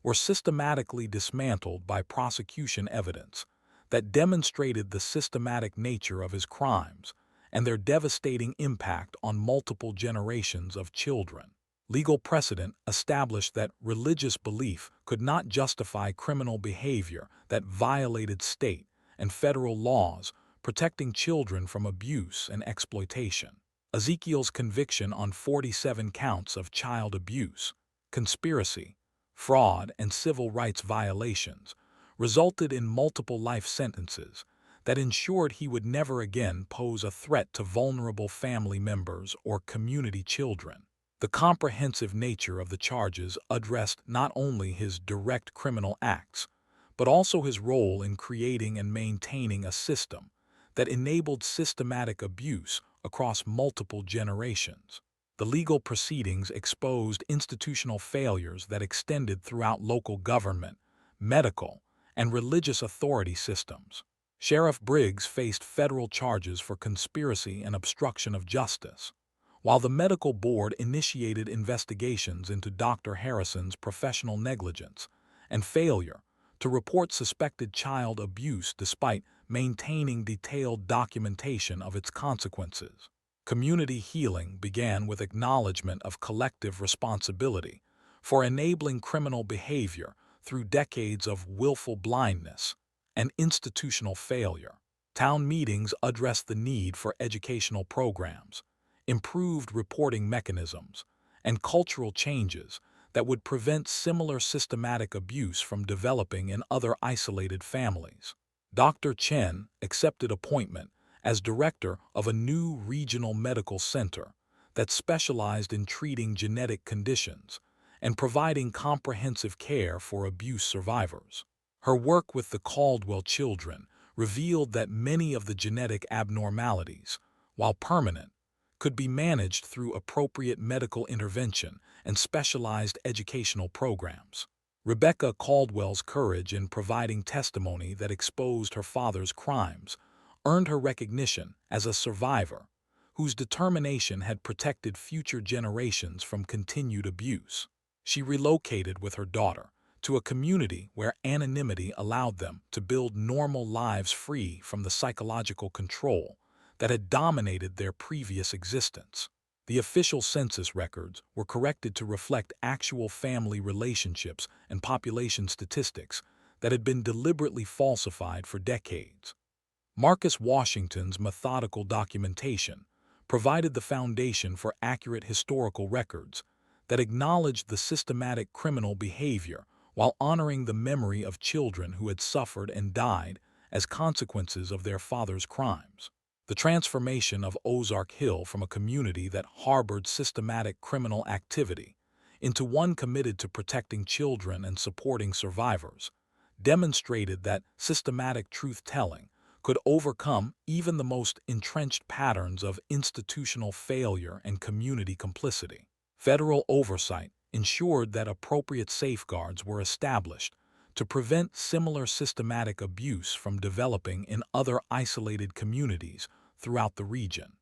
were systematically dismantled by prosecution evidence that demonstrated the systematic nature of his crimes and their devastating impact on multiple generations of children. Legal precedent established that religious belief could not justify criminal behavior that violated state and federal laws protecting children from abuse and exploitation. Ezekiel's conviction on 47 counts of child abuse, conspiracy, fraud, and civil rights violations resulted in multiple life sentences that ensured he would never again pose a threat to vulnerable family members or community children. The comprehensive nature of the charges addressed not only his direct criminal acts, but also his role in creating and maintaining a system that enabled systematic abuse across multiple generations. The legal proceedings exposed institutional failures that extended throughout local government, medical, and religious authority systems. Sheriff Briggs faced federal charges for conspiracy and obstruction of justice, while the medical board initiated investigations into Dr. Harrison's professional negligence and failure to report suspected child abuse despite maintaining detailed documentation of its consequences. Community healing began with acknowledgement of collective responsibility for enabling criminal behavior through decades of willful blindness and institutional failure. Town meetings addressed the need for educational programs, improved reporting mechanisms, and cultural changes that would prevent similar systematic abuse from developing in other isolated families. Dr. Chen accepted appointment as director of a new regional medical center that specialized in treating genetic conditions and providing comprehensive care for abuse survivors. Her work with the Caldwell children revealed that many of the genetic abnormalities, while permanent, could be managed through appropriate medical intervention and specialized educational programs. Rebecca Caldwell's courage in providing testimony that exposed her father's crimes earned her recognition as a survivor whose determination had protected future generations from continued abuse. She relocated with her daughter to a community where anonymity allowed them to build normal lives free from the psychological control that had dominated their previous existence. The official census records were corrected to reflect actual family relationships and population statistics that had been deliberately falsified for decades. Marcus Washington's methodical documentation provided the foundation for accurate historical records that acknowledged the systematic criminal behavior while honoring the memory of children who had suffered and died as consequences of their father's crimes. The transformation of Ozark Hill from a community that harbored systematic criminal activity into one committed to protecting children and supporting survivors demonstrated that systematic truth-telling could overcome even the most entrenched patterns of institutional failure and community complicity. Federal oversight ensured that appropriate safeguards were established to prevent similar systematic abuse from developing in other isolated communities throughout the region.